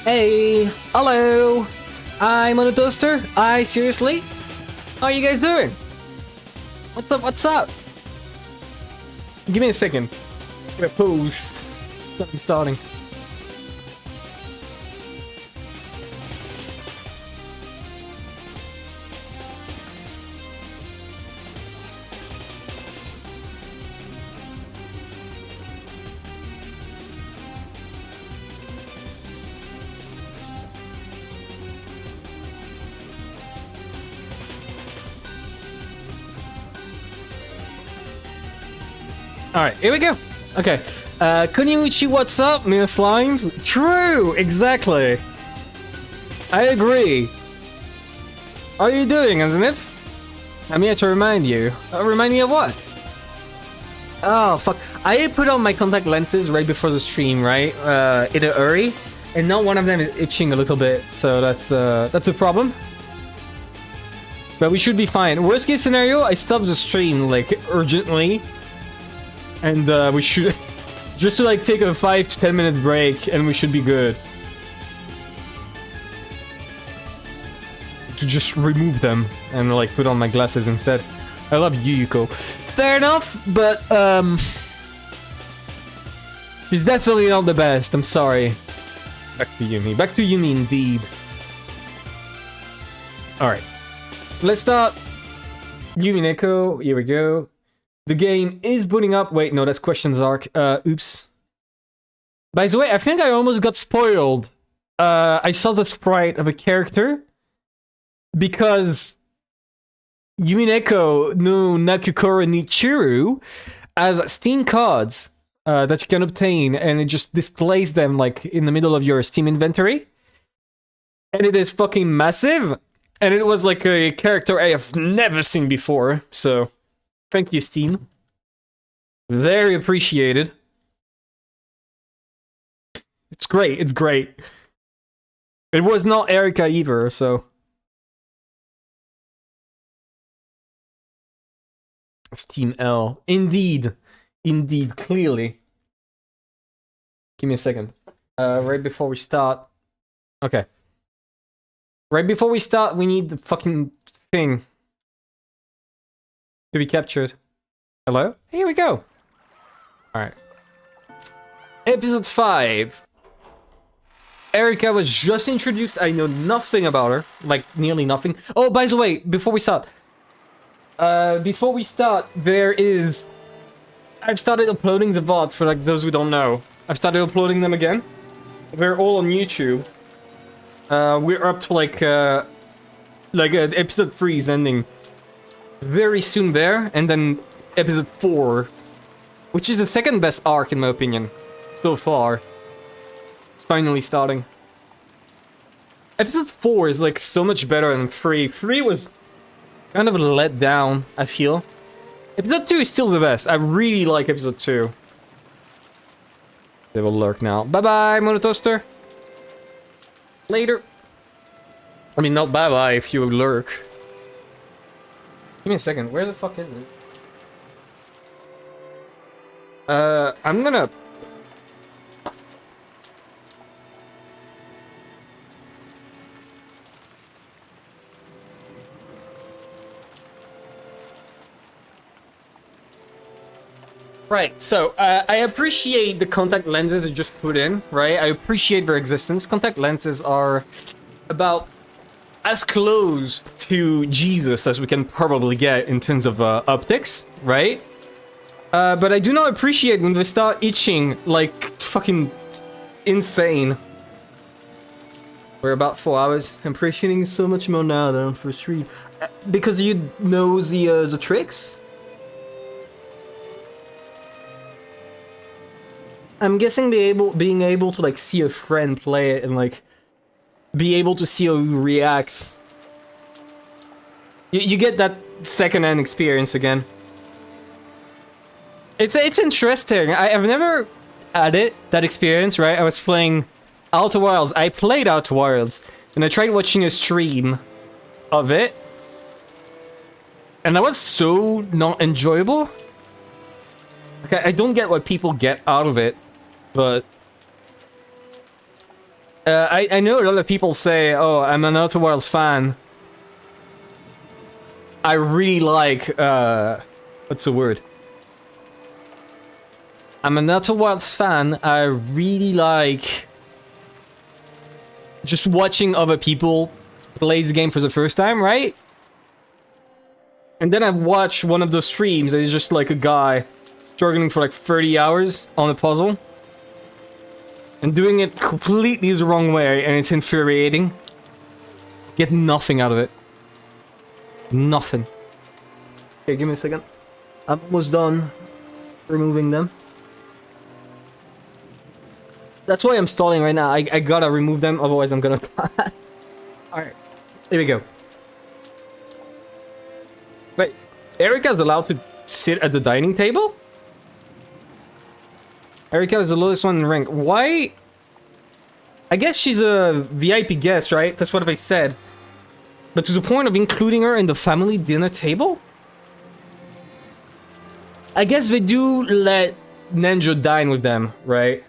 Hey, hello. I'm on a toaster. Seriously? How are you guys doing? What's up? What's up? Give me a second. I'm gonna post. I'm starting. Alright, here we go. Okay. Kuniuchi, what's up, Mina Slimes? True! Exactly! I agree. How are you doing, isn't it? I'm here to remind you. Remind me of what? Oh, fuck. I put on my contact lenses right before the stream, right? In a hurry. And now one of them is itching a little bit, so that's a problem. But we should be fine. Worst case scenario, I stop the stream, like, urgently. And we should just to like take a 5 to 10 minutes break, and we should be good. To just remove them and like put on my glasses instead. I love Yuyuko. Fair enough, but she's definitely not the best. I'm sorry. Back to Yumi. Back to Yumi indeed. All right, let's start. Umineko. Here we go. The game is booting up. Wait, no, that's Questions Arc. Oops. By the way, I think I almost got spoiled. I saw the sprite of a character because Umineko no Nakukora ni Churu has Steam cards that you can obtain, and it just displays them like in the middle of your Steam inventory. And it is fucking massive. And it was like a character I have never seen before, so thank you, Steam. Very appreciated. It's great, it's great. It was not Erika either, so... Steam L. Indeed. Indeed, clearly. Give me a second. Right before we start... Okay. Right before we start, we need the fucking thing to be captured. Hello? Here we go. Alright. Episode 5. Erika was just introduced. I know nothing about her. Like, nearly nothing. Oh, by the way, before we start, there is... I've started uploading the VODs for, like, those who don't know. I've started uploading them again. They're all on YouTube. We're up to, like episode 3 is ending very soon there, and then episode 4, which is the second best arc in my opinion so far, it's finally starting. Episode 4 is like so much better than 3. 3 was kind of a letdown, I feel. Episode 2 is still the best. I really like episode 2. They will lurk now. Bye bye, Monotoaster. Later. I mean, not bye bye if you lurk. Give me a second. Where the fuck is it? I'm gonna... Right, so, I appreciate the contact lenses you just put in, right? I appreciate their existence. Contact lenses are about as close to Jesus as we can probably get in terms of optics, right? But I do not appreciate when they start itching like fucking insane. We're about 4 hours. I'm appreciating so much more now than on first read. Because you know the tricks? I'm guessing being able to like see a friend play it and like be able to see how he reacts. You get that second-hand experience again. It's interesting. I've never had that experience, right? I was playing Outer Wilds. I played Outer Wilds, and I tried watching a stream of it, and that was so not enjoyable. Okay, I don't get what people get out of it, but I know a lot of people say, oh, I'm an Outer Wilds fan. I really like, what's the word? I'm an Outer Wilds fan. I really like just watching other people play the game for the first time, right? And then I watch one of those streams and it's just like a guy struggling for like 30 hours on a puzzle. And doing it completely the wrong way, and it's infuriating. Get nothing out of it. Nothing. Okay, give me a second. I'm almost done removing them. That's why I'm stalling right now. I gotta remove them, otherwise I'm gonna die. Alright, here we go. Wait, Erica's allowed to sit at the dining table? Erica is the lowest one in rank. Why? I guess she's a VIP guest, right? That's what they said. But to the point of including her in the family dinner table? I guess they do let Ninja dine with them, right?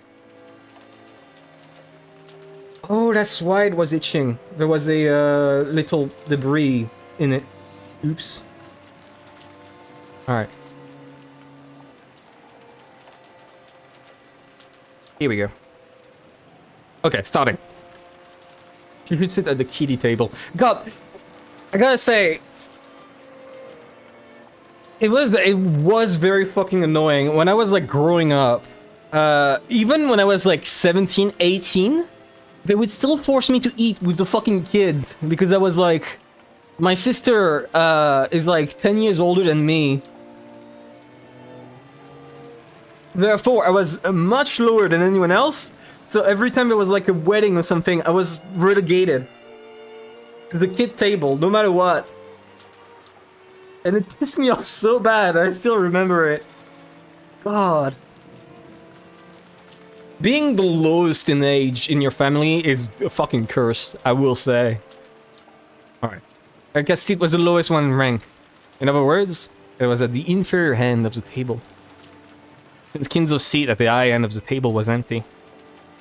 Oh, that's why it was itching. There was a little debris in it. Oops. Alright. Here we go. Okay, starting. You should sit at the kiddie table. God, I gotta say, it was very fucking annoying when I was like growing up. Even when I was like 17, 18, they would still force me to eat with the fucking kids because I was like, my sister is like 10 years older than me. Therefore, I was much lower than anyone else. So every time there was like a wedding or something, I was relegated to the kid table, no matter what. And it pissed me off so bad. I still remember it. God. Being the lowest in age in your family is a fucking curse, I will say. Alright. I guess it was the lowest one in rank. In other words, it was at the inferior end of the table. Since Kinzo's seat at the high end of the table was empty.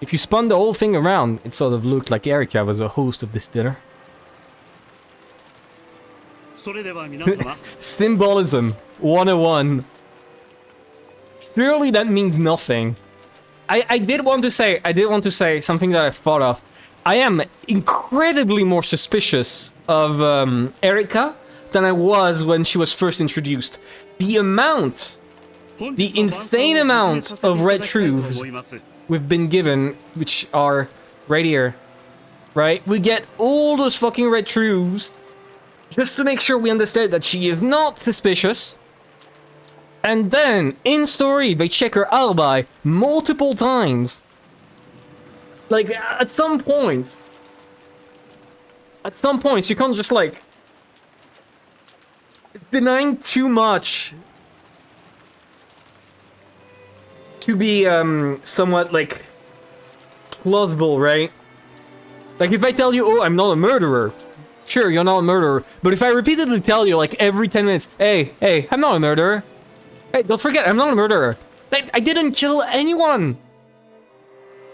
If you spun the whole thing around, it sort of looked like Erica was a host of this dinner. Symbolism 101. Surely that means nothing. I did want to say something that I thought of. I am incredibly more suspicious of Erica than I was when she was first introduced. The insane amount of red truths we've been given, which are right here, right? We get all those fucking red truths just to make sure we understand that she is not suspicious. And then, in story, they check her alibi multiple times. Like, at some points, you can't just, like, denying too much to be, somewhat, like, plausible, right? Like, if I tell you, oh, I'm not a murderer, sure, you're not a murderer, but if I repeatedly tell you, like, every 10 minutes, hey, I'm not a murderer, hey, don't forget, I'm not a murderer, I didn't kill anyone!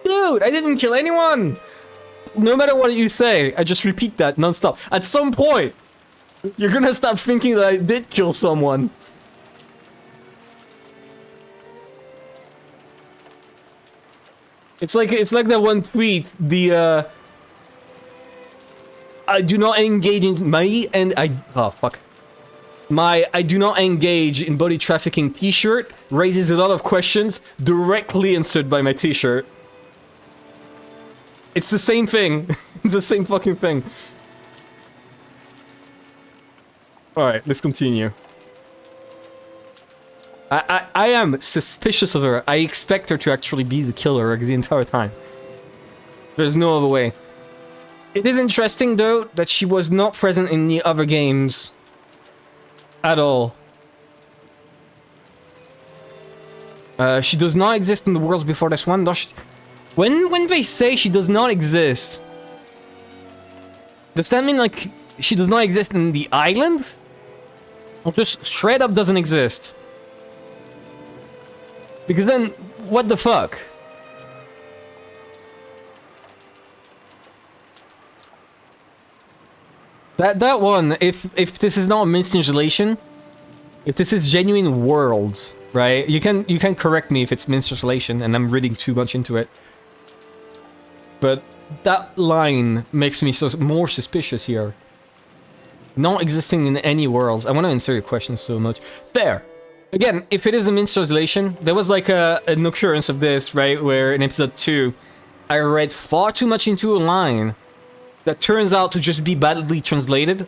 Dude, I didn't kill anyone! No matter what you say, I just repeat that non-stop. At some point, you're gonna stop thinking that I did kill someone. It's like that one tweet, the I do not engage in my I do not engage in body trafficking t-shirt raises a lot of questions directly answered by my t-shirt. It's the same thing. It's the same fucking thing. Alright, let's continue. I am suspicious of her. I expect her to actually be the killer the entire time. There's no other way. It is interesting, though, that she was not present in the other games. At all. She does not exist in the worlds before this one, does she? When they say she does not exist, does that mean, like, she does not exist in the island? Or just straight up doesn't exist? Because then, what the fuck? That one, if this is not mistranslation, if this is genuine worlds, right? You can correct me if it's mistranslation and I'm reading too much into it. But that line makes me more suspicious here. Not existing in any worlds. I want to answer your question so much. Fair. Again, if it is a mistranslation, there was like an occurrence of this, right? Where in episode 2, I read far too much into a line that turns out to just be badly translated.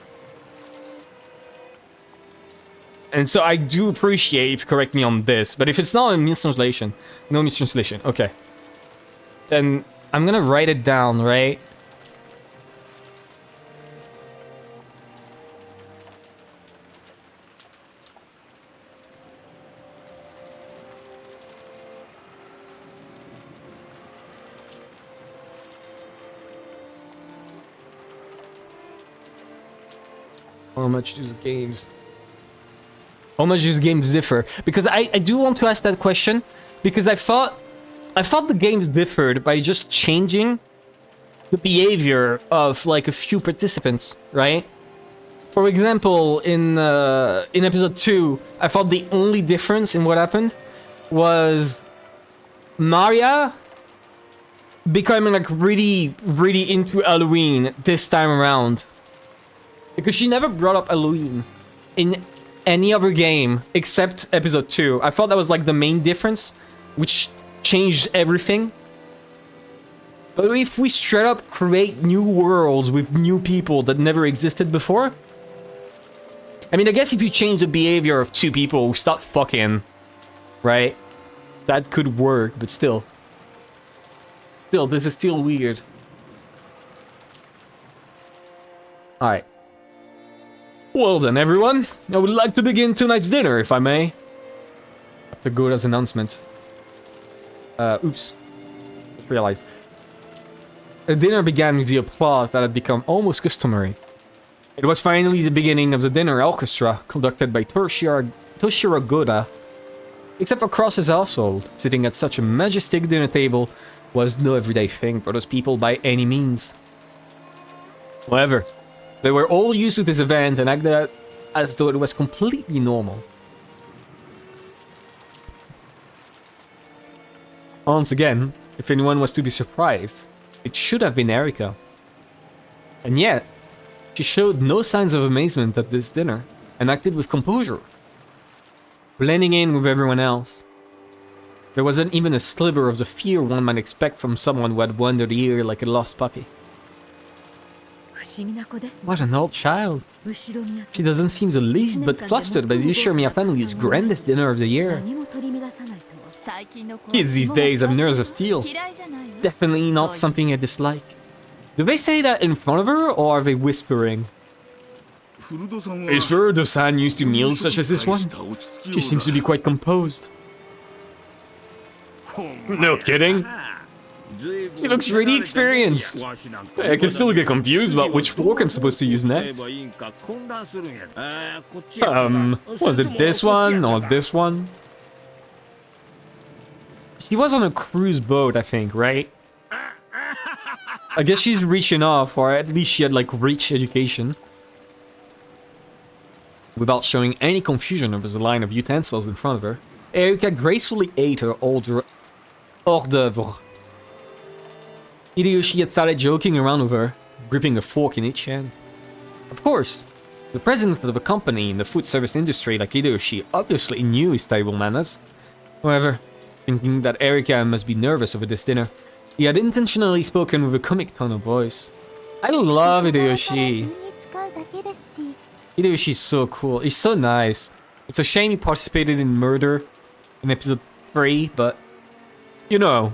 And so I do appreciate if you correct me on this, but if it's not a mistranslation, no mistranslation, okay. Then I'm gonna write it down, right? How much do the games differ? Because I do want to ask that question, because I thought the games differed by just changing the behavior of like a few participants, right? For example, in episode 2, I thought the only difference in what happened was Maria becoming like really into Halloween this time around. Because she never brought up Halloween in any other game except episode 2. I thought that was like the main difference, which changed everything. But if we straight up create new worlds with new people that never existed before, I mean, I guess if you change the behavior of two people who start fucking, right? That could work, but still, this is still weird. Alright. Well then, everyone, I would like to begin tonight's dinner, if I may. After Goda's announcement. Oops. Just realized. The dinner began with the applause that had become almost customary. It was finally the beginning of the dinner orchestra, conducted by Toshiro Goda. Except for Cross's household, sitting at such a majestic dinner table was no everyday thing for those people by any means. However, they were all used to this event and acted as though it was completely normal. Once again, if anyone was to be surprised, it should have been Erika. And yet, she showed no signs of amazement at this dinner and acted with composure, blending in with everyone else. There wasn't even a sliver of the fear one might expect from someone who had wandered here like a lost puppy. What an old child. She doesn't seem the least bit flustered by the Ushirmiya family's grandest dinner of the year. Kids these days have nerves of steel. Definitely not something I dislike. Do they say that in front of her, or are they whispering? Is Furudo-san used to meals such as this one? She seems to be quite composed. No kidding. She looks really experienced. I can still get confused about which fork I'm supposed to use next. Was it this one or this one? She was on a cruise boat, I think, right? I guess she's reaching off, or at least she had like rich education. Without showing any confusion over the line of utensils in front of her, Erika gracefully ate her hors d'oeuvre. Hideyoshi had started joking around with her, gripping a fork in each hand. Of course, the president of a company in the food service industry like Hideyoshi obviously knew his table manners. However, thinking that Erika must be nervous over this dinner, he had intentionally spoken with a comic tone of voice. I love Hideyoshi. Hideyoshi's so cool. He's so nice. It's a shame he participated in murder in episode 3, but you know,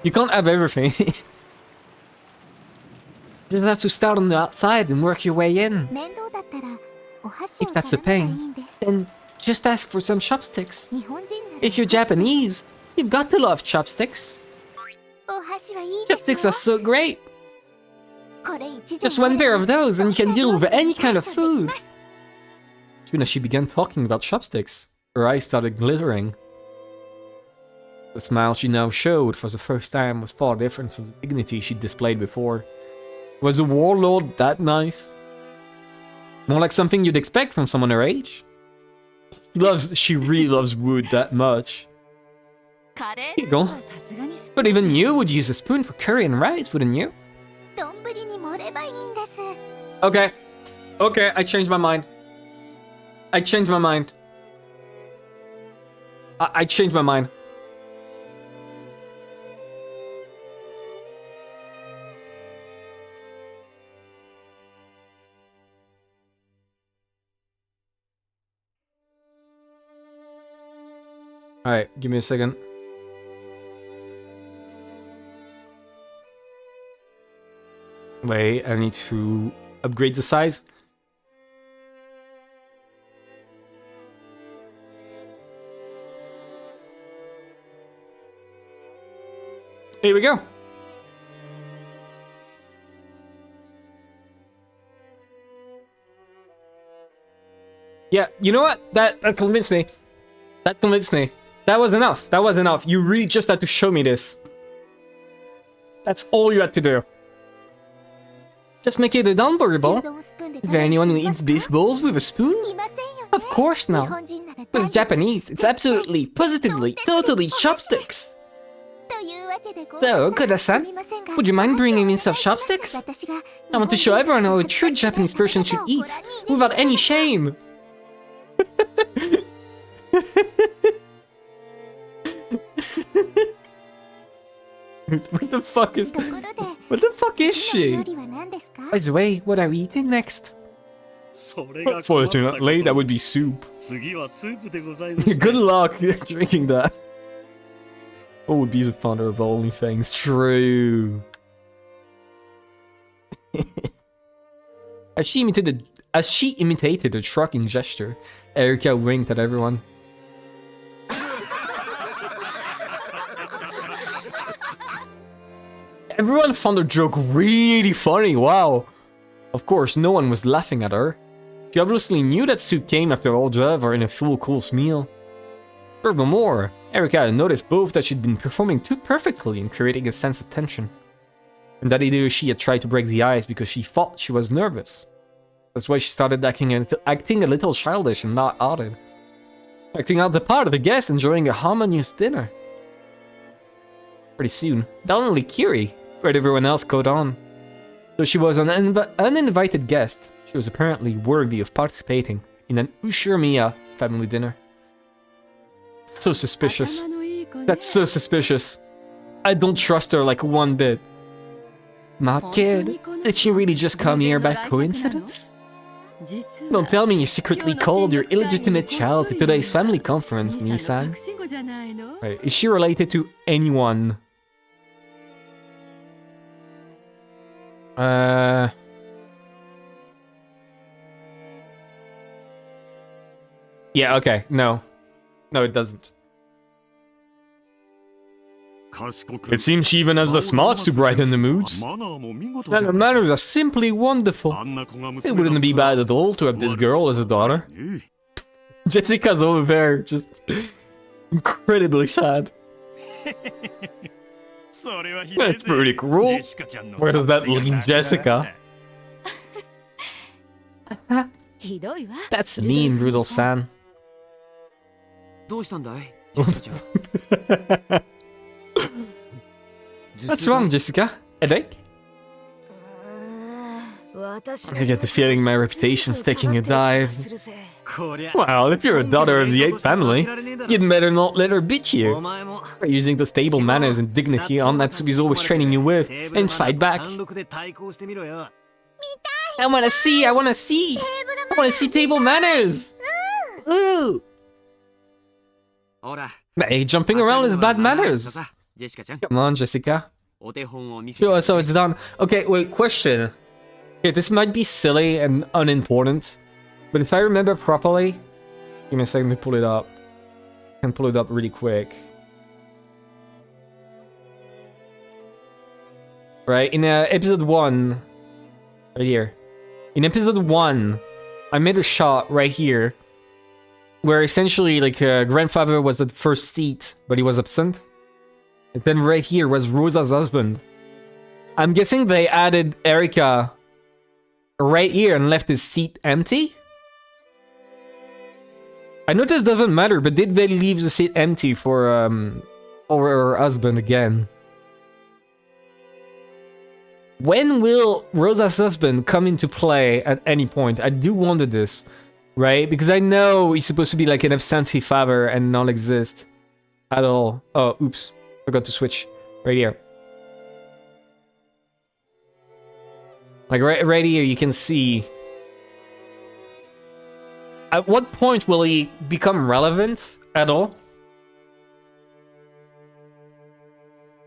you can't have everything. You have to start on the outside and work your way in. If that's the pain, then just ask for some chopsticks. If you're Japanese, you've got to love chopsticks. Chopsticks are so great. Just one pair of those and you can deal with any kind of food. As soon as she began talking about chopsticks, her eyes started glittering. The smile she now showed for the first time was far different from the dignity she'd displayed before. Was the warlord that nice? More like something you'd expect from someone her age. She really loves wood that much. Here you go. But even you would use a spoon for curry and rice, wouldn't you? Okay. Okay, I changed my mind. I changed my mind. I changed my mind. Alright, give me a second. Wait, I need to upgrade the size. Here we go. Yeah, you know what? That convinced me. That convinced me. That was enough. That was enough. You really just had to show me this. That's all you had to do. Just make it unbearable. Is there anyone who eats beef balls with a spoon? Of course not. It's Japanese. It's absolutely, positively, totally chopsticks. So, Koda-san, would you mind bringing me some chopsticks? I want to show everyone how a true Japanese person should eat, without any shame. What the fuck is she? By the way, what are we eating next? Unfortunately, that would be soup. Good luck drinking that. What would be the founder of OnlyFans? True. As she imitated a trucking gesture, Erika winked at everyone. Everyone found the joke really funny, wow. Of course, no one was laughing at her. She obviously knew that soup came after hors d'oeuvre in a full course meal. Furthermore, Erika had noticed both that she'd been performing too perfectly in creating a sense of tension, and that either she had tried to break the ice because she thought she was nervous. That's why she started acting a little childish and not outed. Acting out the part of the guest enjoying a harmonious dinner. Pretty soon, not only Kiri, but everyone else caught on. Though she was an uninvited guest, she was apparently worthy of participating in an Ushiromiya family dinner. So suspicious. That's so suspicious. I don't trust her like one bit. Not kid, did she really just come here by coincidence? Don't tell me you secretly called your illegitimate child to today's family conference, Nissan. Right, is she related to anyone? Yeah, okay, no. No, it doesn't. It seems she even has the smarts to brighten the mood. And her manners are simply wonderful. It wouldn't be bad at all to have this girl as a daughter. Jessica's over there, just incredibly sad. That's pretty cruel. Where does that leave Jessica? That's mean, Rudel-san. What's wrong, Jessica? Headache? I get the feeling my reputation's taking a dive. Well, if you're a daughter of the 8th family, you'd better not let her beat you. By using those table manners and dignity Natsumi's always training you with, and fight back. I wanna see table manners! Ooh! Hey, jumping around is bad manners. Come on, Jessica. Show us how it's done. Okay, wait, question. Okay, this might be silly and unimportant, but if I remember properly... Give me a second to pull it up. I can pull it up really quick. Right, in episode 1... Right here. In episode 1, I made a shot right here, where essentially, like, grandfather was at the first seat, but he was absent. And then right here was Rosa's husband. I'm guessing they added Erika, right here and left his seat empty? I know this doesn't matter, but did they leave the seat empty for her husband again? When will Rosa's husband come into play at any point? I do wonder this, right? Because I know he's supposed to be like an absentee father and not exist at all. Oh, oops. Forgot to switch. Right here. Like right here, you can see. At what point will he become relevant at all?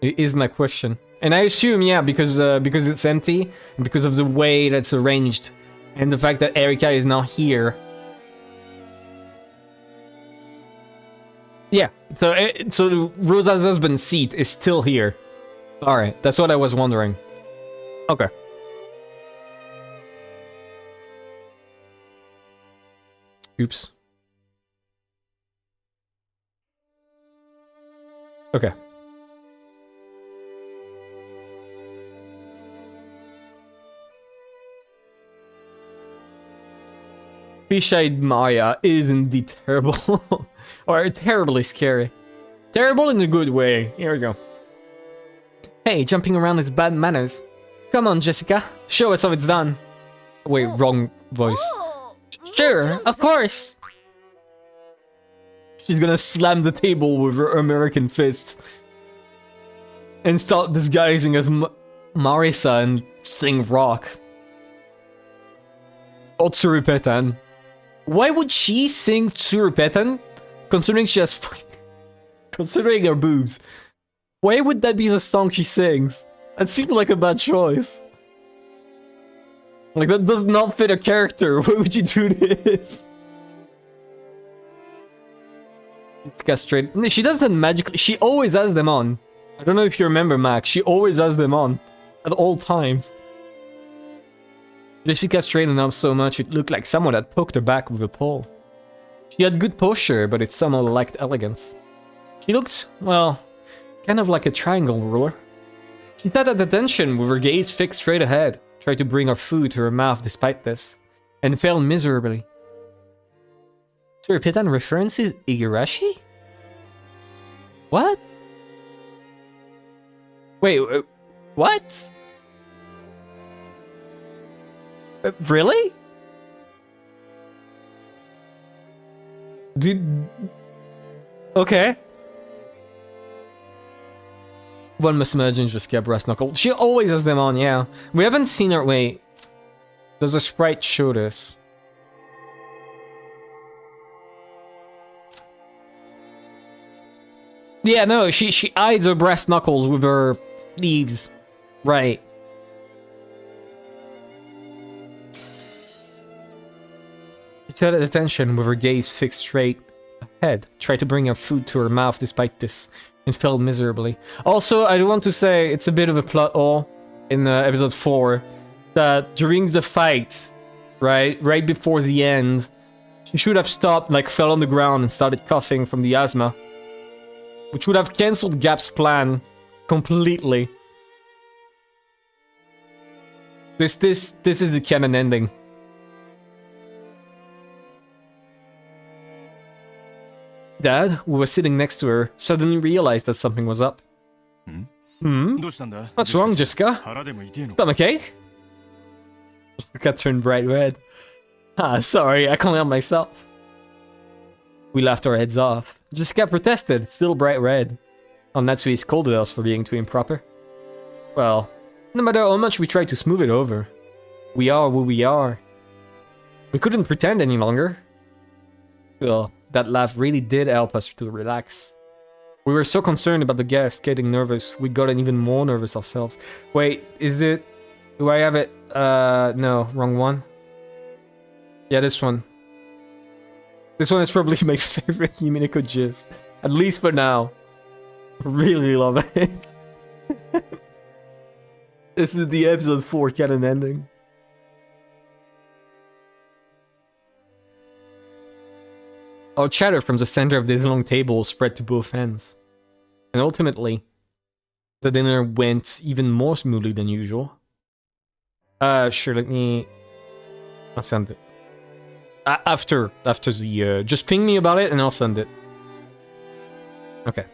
Is my question. And I assume, yeah, because it's empty, and because of the way that's arranged, and the fact that Erika is not here. Yeah, so Rosa's husband's seat is still here. Alright, that's what I was wondering. Okay. Oops. Okay. Fish-eyed Maya is indeed terrible. Or terribly scary. Terrible in a good way. Here we go. Hey, jumping around is bad manners. Come on, Jessica. Show us how it's done. Wait, wrong voice. Sure, of course. She's gonna slam the table with her American fist. And start disguising as Marisa and sing rock. Or Tsurupetan. Why would she sing Tsurupetan? Considering she has considering her boobs. Why would that be the song she sings? That seems like a bad choice. Like, that does not fit a character. Why would you do this? It's castrated. She does that magically. She always has them on. I don't know if you remember, Max. She always has them on. At all times. Jessica straightened up so much it looked like someone had poked her back with a pole. She had good posture, but it somehow lacked elegance. She looked, well, kind of like a triangle ruler. She sat at attention with her gaze fixed straight ahead, tried to bring her food to her mouth despite this, and failed miserably. So her Pitan reference is Igarashi? What? Wait, what? Really? Dude. Okay. One must imagine just get brass knuckle. She always has them on, yeah. We haven't seen her. Wait. Does a sprite show this? Yeah, no, she hides her brass knuckles with her sleeves. Right. She sat at attention with her gaze fixed straight ahead, tried to bring her food to her mouth despite this, and failed miserably. Also, I do want to say it's a bit of a plot hole in episode 4 that during the fight, right before the end, she should have stopped, like fell on the ground and started coughing from the asthma, which would have cancelled Gap's plan completely. This is the canon ending. Dad, who was sitting next to her, suddenly realized that something was up. What's wrong, Jessica? Stomachache? Jessica turned bright red. Ah, sorry, I can't help myself. We laughed our heads off. Jessica protested, still bright red. Natsui scolded us for being too improper. Well, no matter how much we tried to smooth it over, we are who we are. We couldn't pretend any longer. Well, that laugh really did help us to relax. We were so concerned about the guests getting nervous, we got even more nervous ourselves. Wait, is it... Do I have it? No, wrong one. Yeah, this one. This one is probably my favorite Umineko GIF. At least for now. Really love it. This is the episode 4 canon ending. Our chatter from the center of this long table spread to both ends. And ultimately, the dinner went even more smoothly than usual. Sure, let me I'll send it. After the... just ping me about it and I'll send it. Okay.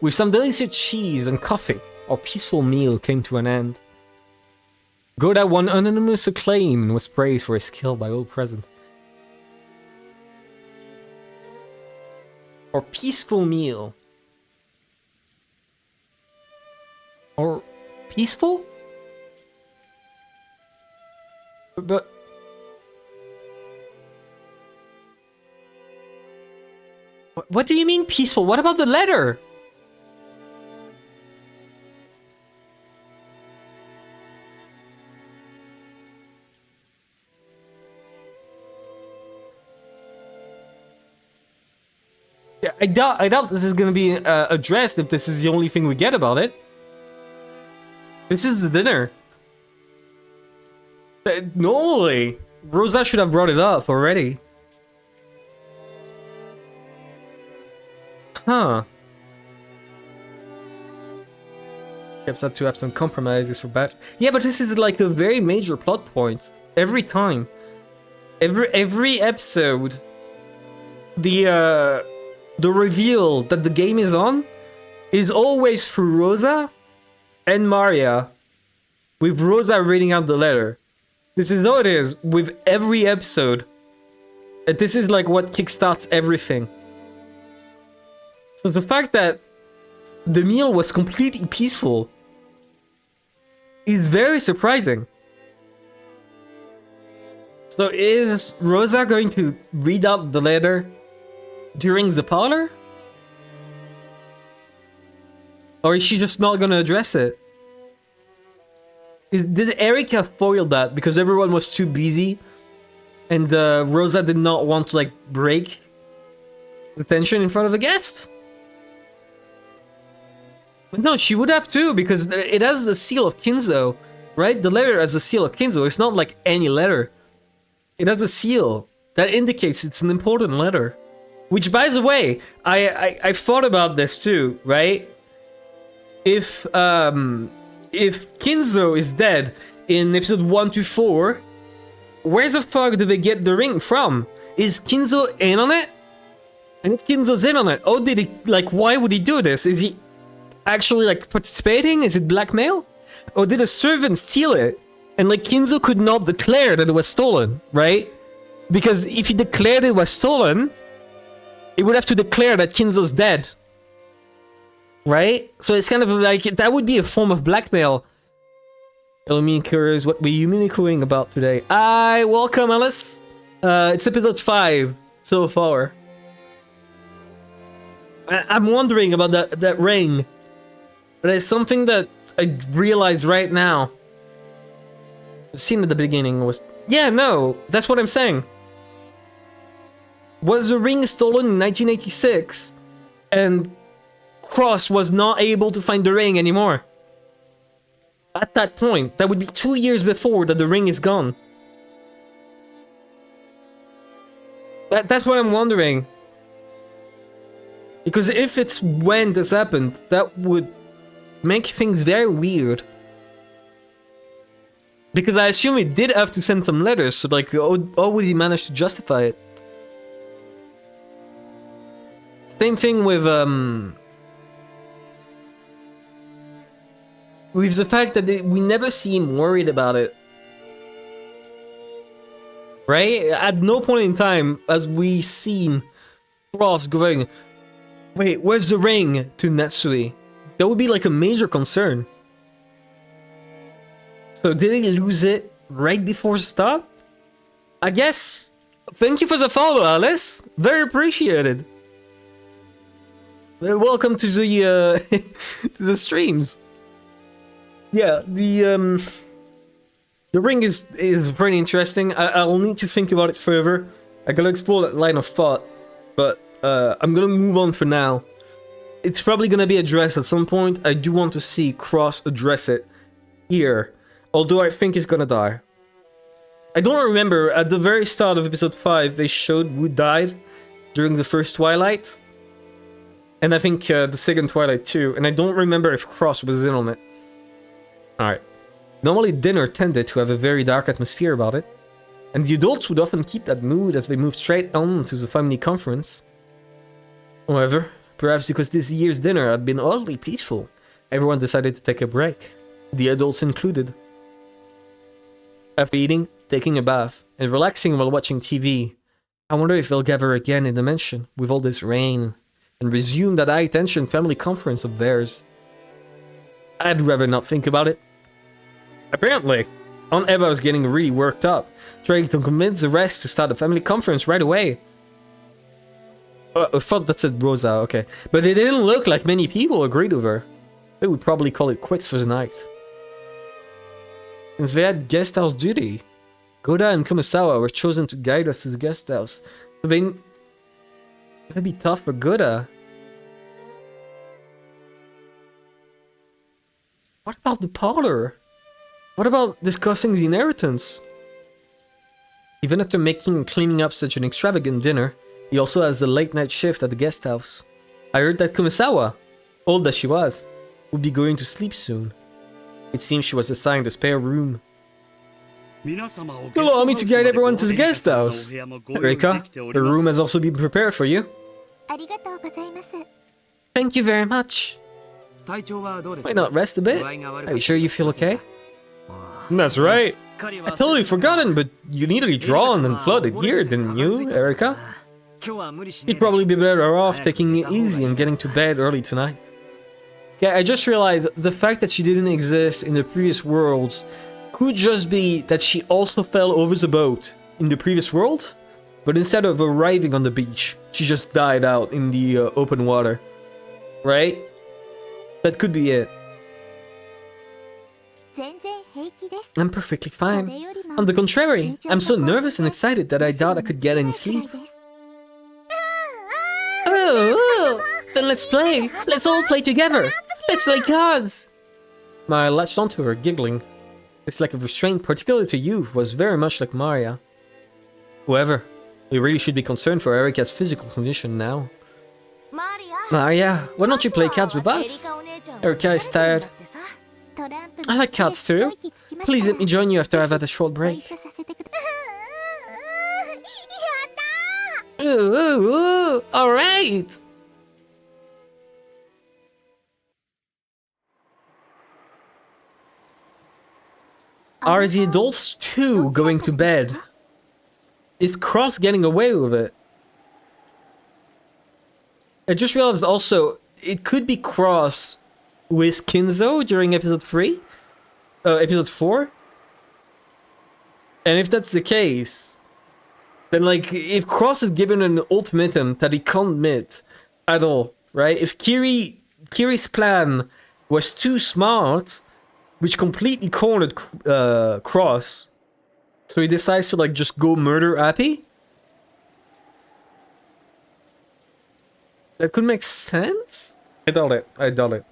With some delicious cheese and coffee, our peaceful meal came to an end. Goda won unanimous acclaim and was praised for his skill by all present. Our peaceful meal. Or peaceful? But... What do you mean peaceful? What about the letter? Yeah, I doubt this is gonna be addressed if this is the only thing we get about it. This is the dinner. Normally, Rosa should have brought it up already. Huh. Perhaps had to have some compromises for bad. Yeah, but this is like a very major plot point. Every time. Every episode. The reveal that the game is on is always through Rosa and Maria, with Rosa reading out the letter. This is how it is with every episode. And this is like what kickstarts everything. So the fact that the meal was completely peaceful is very surprising. So is Rosa going to read out the letter during the parlor? Or is she just not gonna address it? Did Erika foil that because everyone was too busy and Rosa did not want to like break the tension in front of a guest? But no, she would have to because it has the seal of Kinzo, right? The letter has the seal of Kinzo. It's not like any letter. It has a seal that indicates it's an important letter. Which, by the way, I thought about this too, right? If Kinzo is dead in episode 1 to 4, where the fuck do they get the ring from? Is Kinzo in on it? And if Kinzo's in on it, oh, did he, like, why would he do this? Is he actually, like, participating? Is it blackmail? Or did a servant steal it? And, like, Kinzo could not declare that it was stolen, right? Because if he declared it was stolen, he would have to declare that Kinzo's dead. Right? So it's kind of like, that would be a form of blackmail. Hello, me curious what we're Uminekoing about today. Hi, welcome Alice. It's episode 5 so far. I'm wondering about that ring. But it's something that I realized right now. The scene at the beginning was... Yeah, no, that's what I'm saying. Was the ring stolen in 1986? And Cross was not able to find the ring anymore. At that point, that would be 2 years before that the ring is gone. That's what I'm wondering. Because if it's when this happened, that would make things very weird. Because I assume he did have to send some letters, so like, how would he manage to justify it? Same thing with the fact that we never see him worried about it. Right? At no point in time has we seen Cross going, wait, where's the ring to Natsui? That would be like a major concern. So did he lose it right before the start? I guess. Thank you for the follow, Alice. Very appreciated. Welcome to the to the streams. Yeah, the ring is pretty interesting. I'll need to think about it further. I gotta explore that line of thought, but I'm gonna move on for now. It's probably gonna be addressed at some point. I do want to see Cross address it here, although I think he's gonna die. I don't remember, at the very start of episode 5, they showed who died during the first Twilight. And I think the second Twilight too. And I don't remember if Cross was in on it. Alright. Normally dinner tended to have a very dark atmosphere about it. And the adults would often keep that mood as they moved straight on to the family conference. However, perhaps because this year's dinner had been oddly peaceful, everyone decided to take a break. The adults included. After eating, taking a bath, and relaxing while watching TV, I wonder if they'll gather again in the mansion with all this rain and resume that high-tension family conference of theirs. I'd rather not think about it. Apparently, Aunt Eva was getting really worked up, trying to convince the rest to start a family conference right away. I thought that said Rosa, okay. But it didn't look like many people agreed with her. They would probably call it quits for the night. Since they had guest house duty, Goda and Kumasawa were chosen to guide us to the guest house. So it'd be tough for Goda. What about the parlor? What about discussing the inheritance? Even after making and cleaning up such an extravagant dinner, he also has the late night shift at the guest house. I heard that Kumasawa, old as she was, would be going to sleep soon. It seems she was assigned a spare room. Allow me to guide everyone to the guest house. Erika, the room has also been prepared for you. Thank you very much. Why not rest a bit? Are you sure you feel okay? That's right. I totally forgotten, but you nearly drawn and flooded here, didn't you, Erika? You'd probably be better off taking it easy and getting to bed early tonight. Yeah, I just realized the fact that she didn't exist in the previous worlds could just be that she also fell over the boat in the previous world, but instead of arriving on the beach, she just died out in the open water. Right? That could be it. I'm perfectly fine. On the contrary, I'm so nervous and excited that I doubt I could get any sleep. Oh, then let's play. Let's all play together. Let's play cards. I latched onto her, giggling. This lack of restraint, particularly to you, was very much like Maria. However, we really should be concerned for Erika's physical condition now. Maria, why don't you play cards with us? Erika is tired. I like cards too. Please let me join you after I've had a short break. Ooh, alright! Are the adults too going to bed? Is Cross getting away with it? I just realized also, it could be Cross with Kinzo during episode 3? Episode 4? And if that's the case, then like, if Cross is given an ultimatum that he can't meet at all, right? If Kiri's plan was too smart, which completely cornered Cross, so he decides to like just go murder Appy? That could make sense? I doubt it. I doubt it.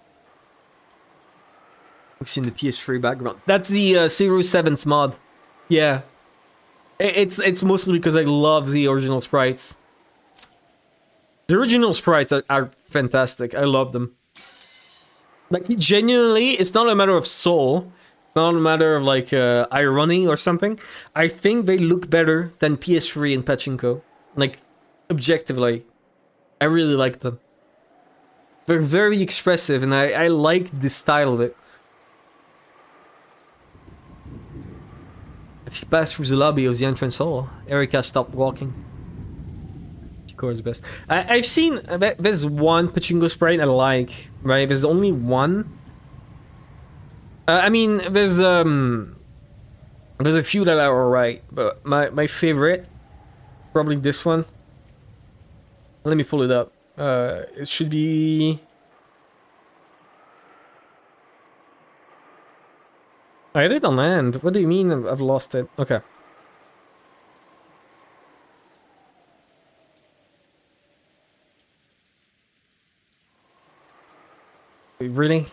It's in the PS3 background. That's the 07's mod. Yeah. It's mostly because I love the original sprites. The original sprites are fantastic. I love them. Like, genuinely, it's not a matter of soul. It's not a matter of, like, irony or something. I think they look better than PS3 and Pachinko. Like, objectively. I really like them. They're very expressive, and I like the style of it. She passed through the lobby of the entrance hall. Erika stopped walking. Chiko's best. I've seen... There's one Pachinko sprite I like, right? There's only one. I mean, there's a few that are alright, but my favorite, probably this one. Let me pull it up. It should be... I had it on land. What do you mean I've lost it? Okay. Wait, really?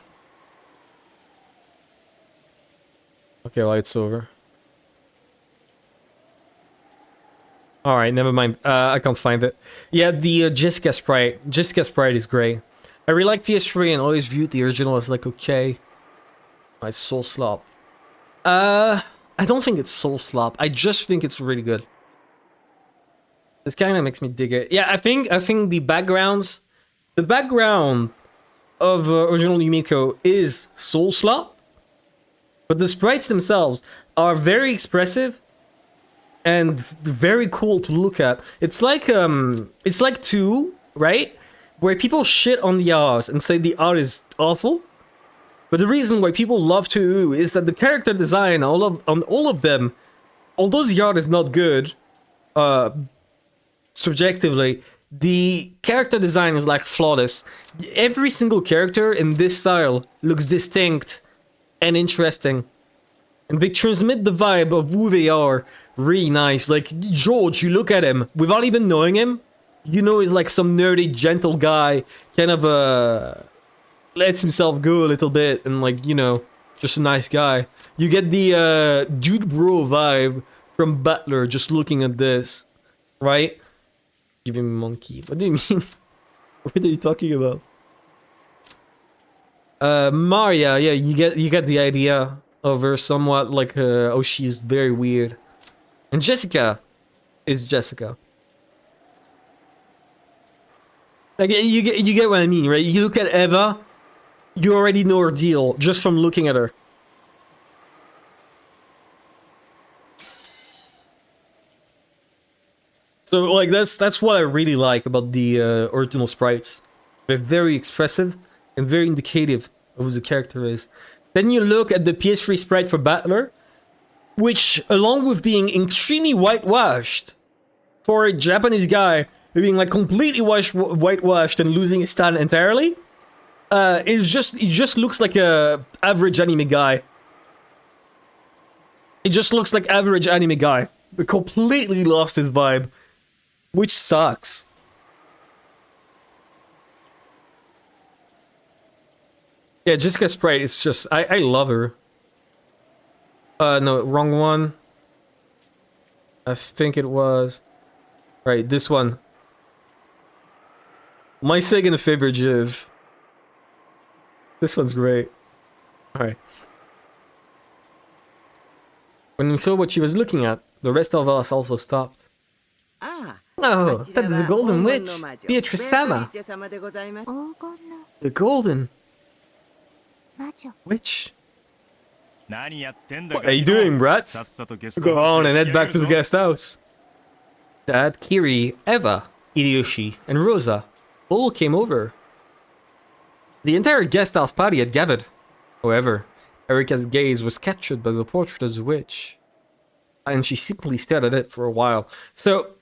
Okay, well, it's over. Alright, never mind. I can't find it. Yeah, the Jessica sprite. Jessica sprite is great. I really like PS3 and always viewed the original as like okay. My soul slop. I don't think it's soul slop. I just think it's really good. This kind of makes me dig it. Yeah, I think the background of original Umineko is soul slop, but the sprites themselves are very expressive and very cool to look at. It's like 2, right? Where people shit on the art and say the art is awful. But the reason why people love 2 is that the character design on all of them, although the art is not good, subjectively, the character design is like flawless. Every single character in this style looks distinct and interesting. And they transmit the vibe of who they are really nice. Like, George, you look at him, without even knowing him, you know he's like some nerdy, gentle guy, kind of, lets himself go a little bit, and like, you know, just a nice guy. You get the, dude bro vibe from Butler just looking at this, right? Give him a monkey. What do you mean? What are you talking about? Maria, yeah, you get the idea of her somewhat like oh, she's very weird. And Jessica is Jessica. Like you get what I mean, right? You look at Eva, you already know her deal just from looking at her. So like that's what I really like about the original sprites. They're very expressive and very indicative of who the character is. Then you look at the PS3 sprite for Battler, which, along with being extremely whitewashed for a Japanese guy being like completely whitewashed and losing his style entirely, it just looks like a average anime guy. It just looks like average anime guy. It completely lost his vibe, which sucks. Yeah, Jessica Sprite is just... I love her. No, wrong one. I think it was... Right, this one. My second favorite GIF. This one's great. Alright. When we saw what she was looking at, the rest of us also stopped. Oh, that is the Golden Witch, Beatrice-sama. The Golden Witch. What are you doing, brats? Go on and head back to the guest house. Dad, Kiri, Eva, Hideyoshi, and Rosa all came over. The entire guest house party had gathered. However, Erika's gaze was captured by the portrait of the witch, and she simply stared at it for a while. So,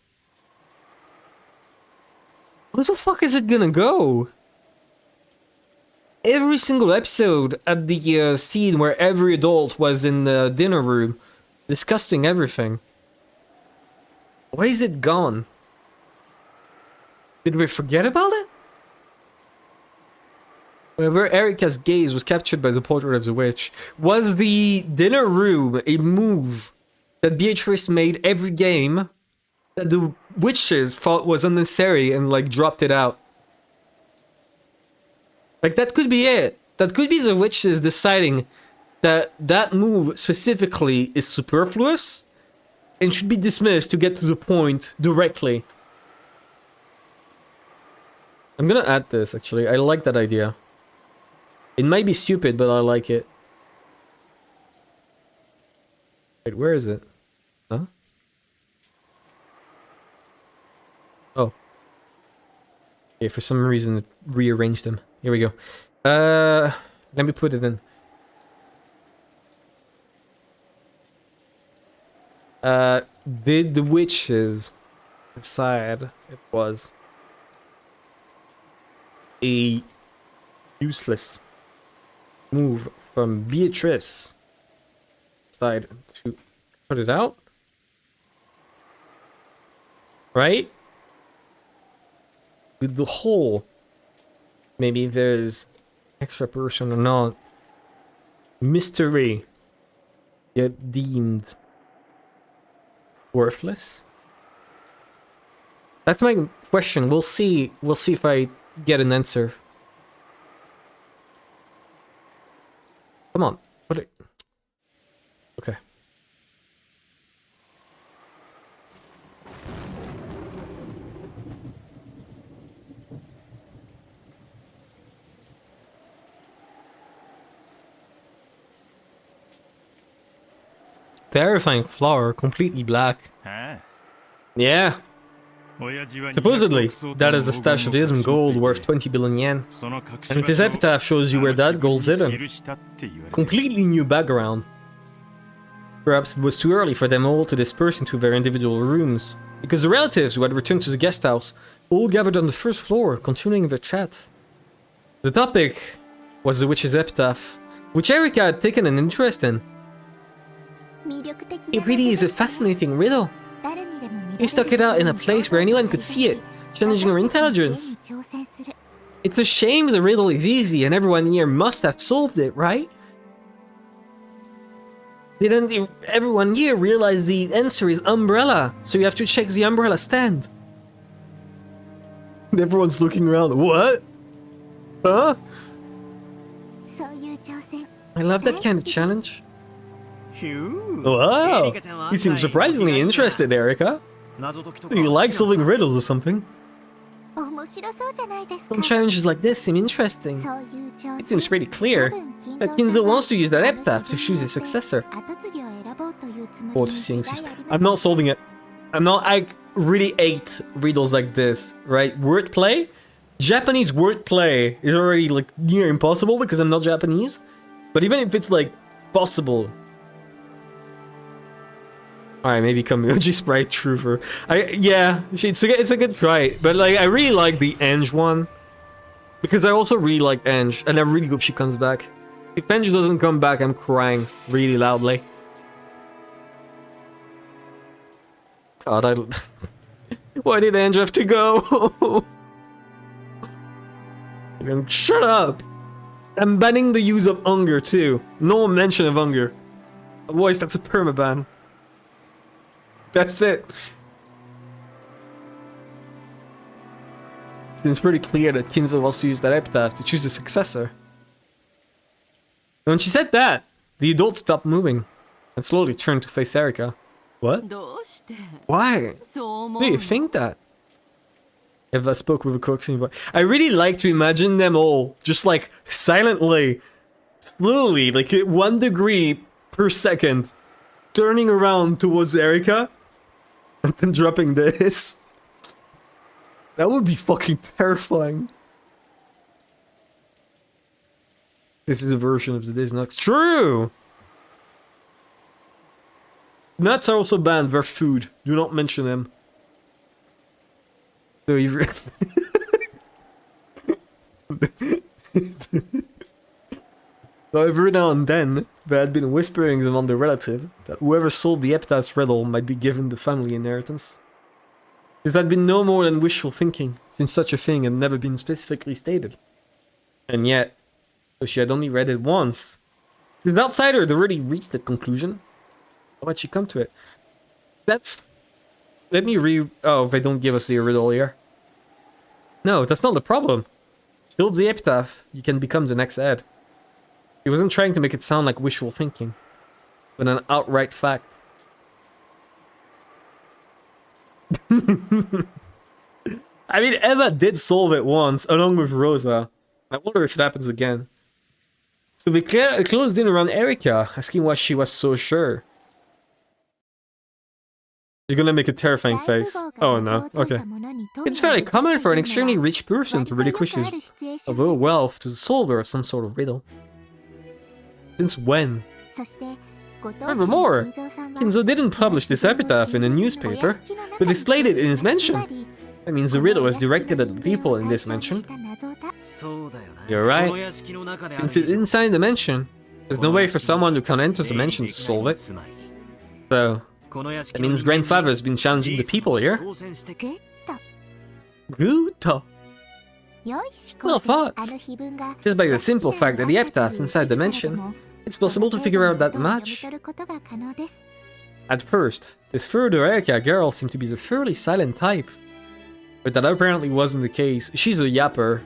where the fuck is it gonna go? Every single episode at the scene where every adult was in the dinner room discussing everything. Why is it gone? Did we forget about it? Whenever Erika's gaze was captured by the portrait of the witch, was the dinner room a move that Beatrice made every game that the witches thought was unnecessary and like dropped it out? Like, that could be it. That could be the witches deciding that that move specifically is superfluous and should be dismissed to get to the point directly. I'm gonna add this, actually. I like that idea. It might be stupid, but I like it. Wait, where is it? Huh? Oh. Okay, for some reason it rearranged them. Here we go. Let me put it in. Did the witches decide it was a useless move from Beatrice side to put it out? Right? Did the whole... Maybe there's extra person or not. Mystery get deemed worthless? That's my question. We'll see. We'll see if I get an answer Terrifying flower, completely black. Yeah. Supposedly, that is a stash of hidden gold worth 20 billion yen. And this epitaph shows you where that gold's hidden. Completely new background. Perhaps it was too early for them all to disperse into their individual rooms, because the relatives who had returned to the guest house all gathered on the first floor, continuing their chat. The topic was the witch's epitaph, which Erika had taken an interest in. It really is a fascinating riddle. You stuck it out in a place where anyone could see it, challenging her intelligence. It's a shame the riddle is easy and everyone here must have solved it, right? Didn't everyone here realize the answer is umbrella, so you have to check the umbrella stand? Everyone's looking around. What? Huh? I love that kind of challenge. Wow! You seem surprisingly interested, Erika. You like solving riddles or something? Some challenges like this seem interesting. It seems pretty clear that Kinzo wants to use that epitaph to choose a successor. I'm not solving it. I really hate riddles like this, right? Wordplay? Japanese wordplay is already like near impossible because I'm not Japanese. But even if it's like possible. Alright, maybe Kamuji Sprite Trooper. Yeah, it's a good try. But like, I really like the Ange one. Because I also really like Ange. And I really hope she comes back. If Ange doesn't come back, I'm crying really loudly. God, why did Ange have to go? Shut up! I'm banning the use of hunger too. No mention of hunger. Otherwise, that's a permaban. That's it. Seems pretty clear that Kinzo wants to use that epitaph to choose a successor. And when she said that, the adult stopped moving and slowly turned to face Erika. What? Why? Do you think that? Eva spoke with a coaxing voice. I really like to imagine them all just like silently, slowly, like at 1 degree per second, turning around towards Erika and then dropping this. That would be fucking terrifying. This is a version of the Days Nuts. True! Nuts are also banned. They're food. Do not mention them. So you so every now and then, there had been whisperings among the relative that whoever solved the epitaph's riddle might be given the family inheritance. This had been no more than wishful thinking, since such a thing had never been specifically stated. And yet, though she had only read it once, this outsider had already reached the conclusion. How had she come to it? That's... Let me Oh, they don't give us the riddle here. No, that's not the problem. Solve the epitaph, you can become the next Ed. He wasn't trying to make it sound like wishful thinking, but an outright fact. I mean, Eva did solve it once, along with Rosa. I wonder if it happens again. So we closed in around Erika, asking why she was so sure. You're gonna make a terrifying face. Oh no, okay. It's fairly common for an extremely rich person to relinquish his wealth to the solver of some sort of riddle. Since when? Furthermore, Kinzo didn't publish this epitaph in a newspaper, but displayed it in his mansion. That means the riddle was directed at the people in this mansion. You're right. Since it's inside the mansion, there's no way for someone who can't enter the mansion to solve it. So... that means grandfather's been challenging the people here. Guto. Well thought. Just by the simple fact that the epitaph's inside the mansion, it's possible to figure out that much. At first, this further Erika girl seemed to be the fairly silent type. But that apparently wasn't the case. She's a yapper.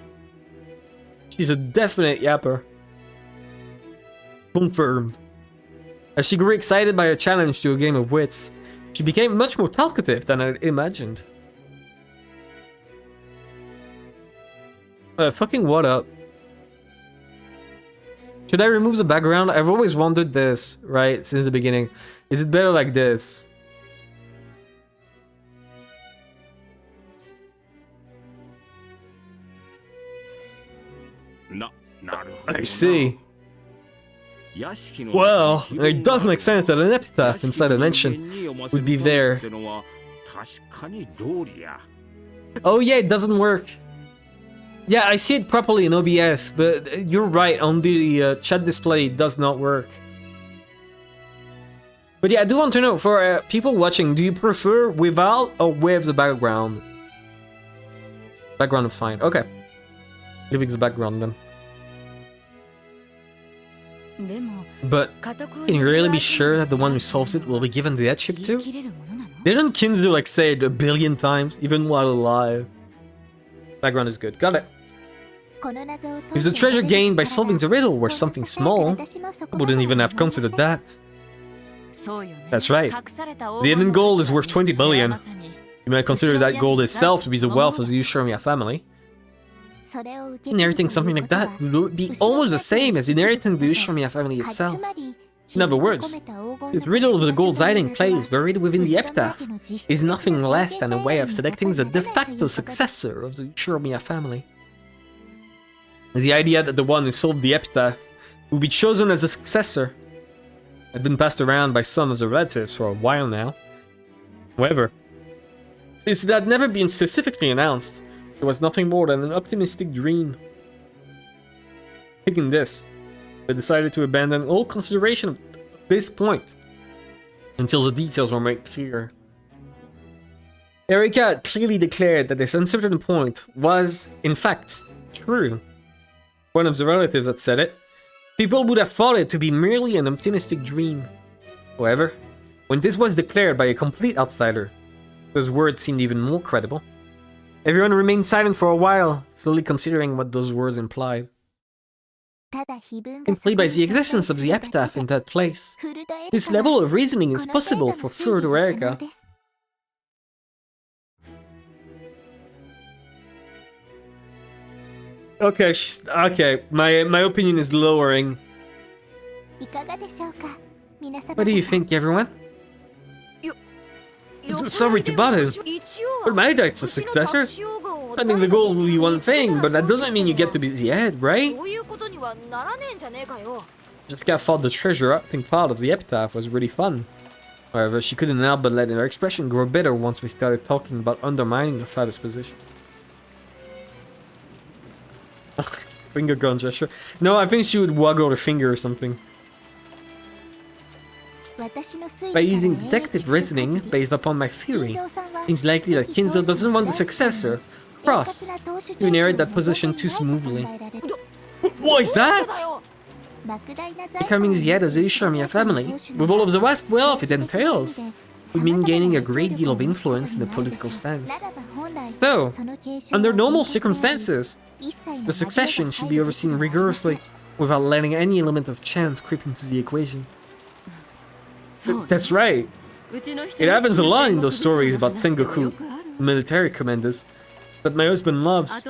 She's a definite yapper. Confirmed. As she grew excited by her challenge to a game of wits, she became much more talkative than I imagined. Fucking what up? Should I remove the background? I've always wondered this, right, since the beginning. Is it better like this? I see. Well, it does make sense that an epitaph inside a mansion would be there. Oh yeah, it doesn't work. Yeah, I see it properly in OBS, but you're right, on the chat display it does not work. But yeah, I do want to know, for people watching, do you prefer without or with the background? Background is fine, okay. Leaving the background then. But can you really be sure that the one who solves it will be given the headship too? Didn't Kinzu like say it a billion times, even while alive? Background is good, got it. If the treasure gained by solving the riddle were something small, I wouldn't even have considered that. That's right. The hidden gold is worth 20 billion. You might consider that gold itself to be the wealth of the Ushiromiya family. Inheriting something like that would be almost the same as inheriting the Ushiromiya family itself. In other words, this riddle of the gold's hiding place buried within the epitaph is nothing less than a way of selecting the de facto successor of the Ushiromiya family. The idea that the one who solved the epitaph would be chosen as a successor had been passed around by some of the relatives for a while now. However, since it had never been specifically announced, it was nothing more than an optimistic dream. Picking this, they decided to abandon all consideration of this point until the details were made clear. Erika had clearly declared that this uncertain point was, in fact, true. One of the relatives had said it. People would have thought it to be merely an optimistic dream. However, when this was declared by a complete outsider, those words seemed even more credible. Everyone remained silent for a while, slowly considering what those words implied. Simply by the existence of the epitaph in that place, this level of reasoning is possible for further Erika. Okay, okay, my opinion is lowering. What do you think, everyone? Sorry to bother, but my dad's a successor. Finding the gold will be one thing, but that doesn't mean you get to be the head, right? Jessica thought the treasure-hunting part of the epitaph was really fun. However, she couldn't help but let her expression grow bitter once we started talking about undermining her father's position. Finger gun gesture. No, I think she would waggle her finger or something. By using detective reasoning based upon my theory, seems likely that Kinzo doesn't want the successor, Cross, to inherit that position too smoothly. What is that? Becoming the head of the Ushiromiya family, with all of the vast wealth it entails, would mean gaining a great deal of influence in a political sense. So, under normal circumstances, the succession should be overseen rigorously, without letting any element of chance creep into the equation. That's right. It happens a lot in those stories about Sengoku, military commanders, that my husband loves.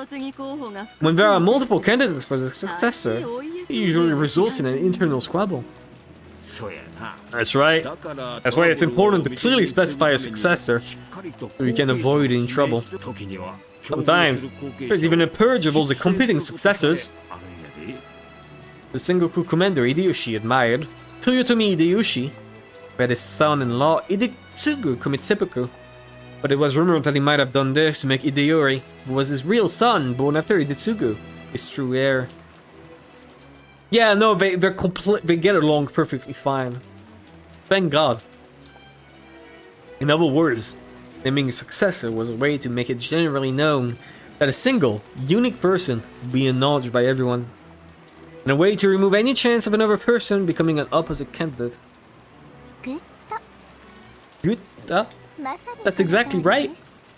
When there are multiple candidates for the successor, it usually results in an internal squabble. That's right. That's why it's important to clearly specify a successor, so you can avoid any trouble. Sometimes, there's even a purge of all the competing successors. The Sengoku commander Hideyoshi admired Toyotomi Hideyoshi, who had his son-in-law Hidetsugu commit seppuku. But it was rumored that he might have done this to make Hideyori, who was his real son, born after Hidetsugu, his true heir. Yeah, no, they get along perfectly fine. Thank God. In other words, naming a successor was a way to make it generally known that a single, unique person would be acknowledged by everyone, and a way to remove any chance of another person becoming an opposite candidate. Good. That's exactly right.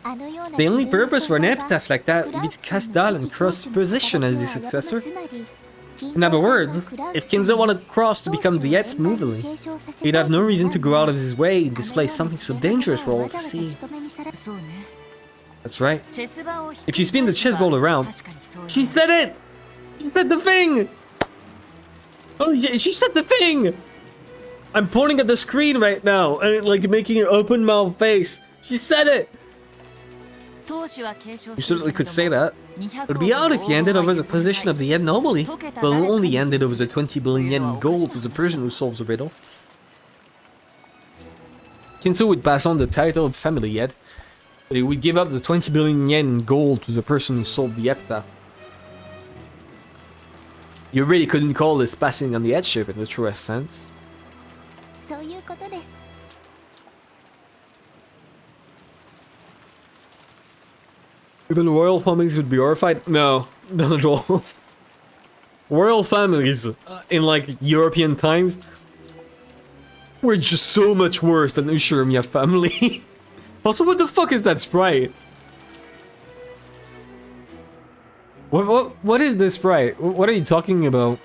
The only purpose for an epitaph like that would be to cast doubt and Cross' position as the successor. In other words, if Kinzo wanted Cross to become the head smoothly, he'd have no reason to go out of his way and display something so dangerous for all to see. That's right. If you spin the chess ball around... She said it! She said the thing! Oh, yeah, she said the thing! I'm pointing at the screen right now and like making an open mouth face. She said it. You certainly could say that. It would be odd if you ended over the position of the anomaly, but only ended over the 20 billion yen gold as a person who solves the riddle. Kinso would pass on the title of family head, but he would give up the 20 billion yen gold to the person who solved the Epitaph. You really couldn't call this passing on the headship in the truest sense. Even royal families would be horrified? No, not at all. Royal families, in like European times, were just so much worse than Ushiromiya family. Also, what the fuck is that sprite? What is this sprite? What are you talking about?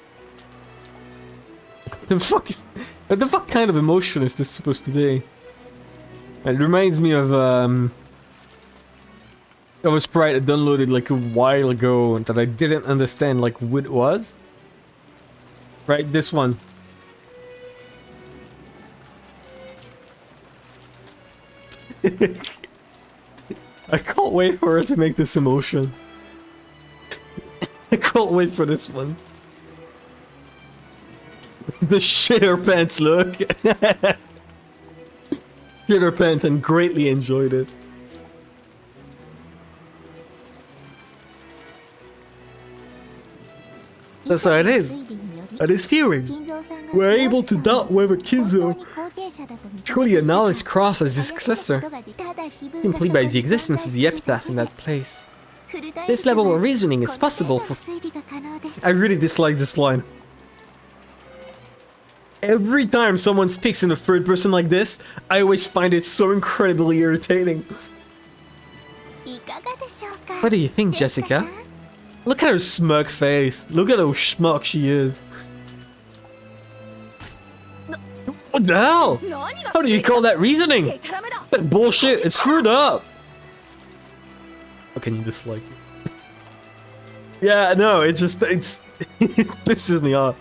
The fuck is... What the fuck kind of emotion is this supposed to be? It reminds me of a sprite I downloaded like a while ago that I didn't understand like what it was. Right, this one. I can't wait for her to make this emotion. I can't wait for this one. The shitter pants look. Shitter pants and greatly enjoyed it. That's how it is. At his fearing, we're able to doubt whether Kinzo truly acknowledged Cross as his successor, simply by the existence of the Epitaph in that place. This level of reasoning is possible for... I really dislike this line. Every time someone speaks in a third person like this, I always find it so incredibly irritating. What do you think, Jessica? Look at her smug face. Look at how smug she is. What the hell? How do you call that reasoning? That's bullshit. It's screwed up. How can you dislike it? Yeah, no, it pisses me off.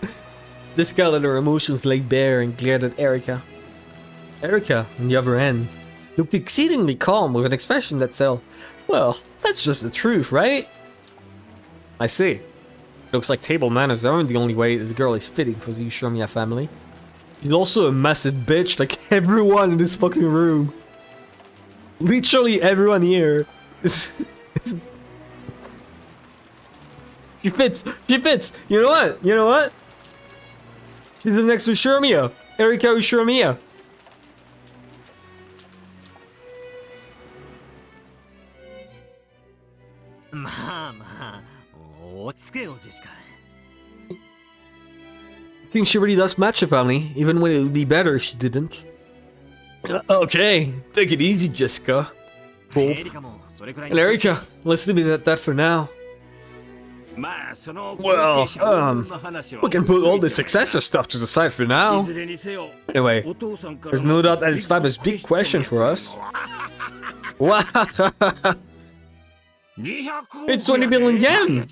Jessica let her emotions lay bare and glared at Erika. Erika, on the other end, looked exceedingly calm with an expression that said, well, that's just the truth, right? I see. Looks like table manners aren't the only way this girl is fitting for the Ushiromiya family. She's also a massive bitch like everyone in this fucking room. Literally everyone here. She fits. She fits. You know what? You know what? She's the next Ushiromiya. Erika Ushiromiya. I think she really does match a family, even when it would be better if she didn't. Okay, take it easy, Jessica. Cool. And Erika, let's leave it at that for now. Well, we can put all the successor stuff to the side for now. Anyway, there's no doubt that it's Faber's big question for us. Wow! It's 20 billion yen!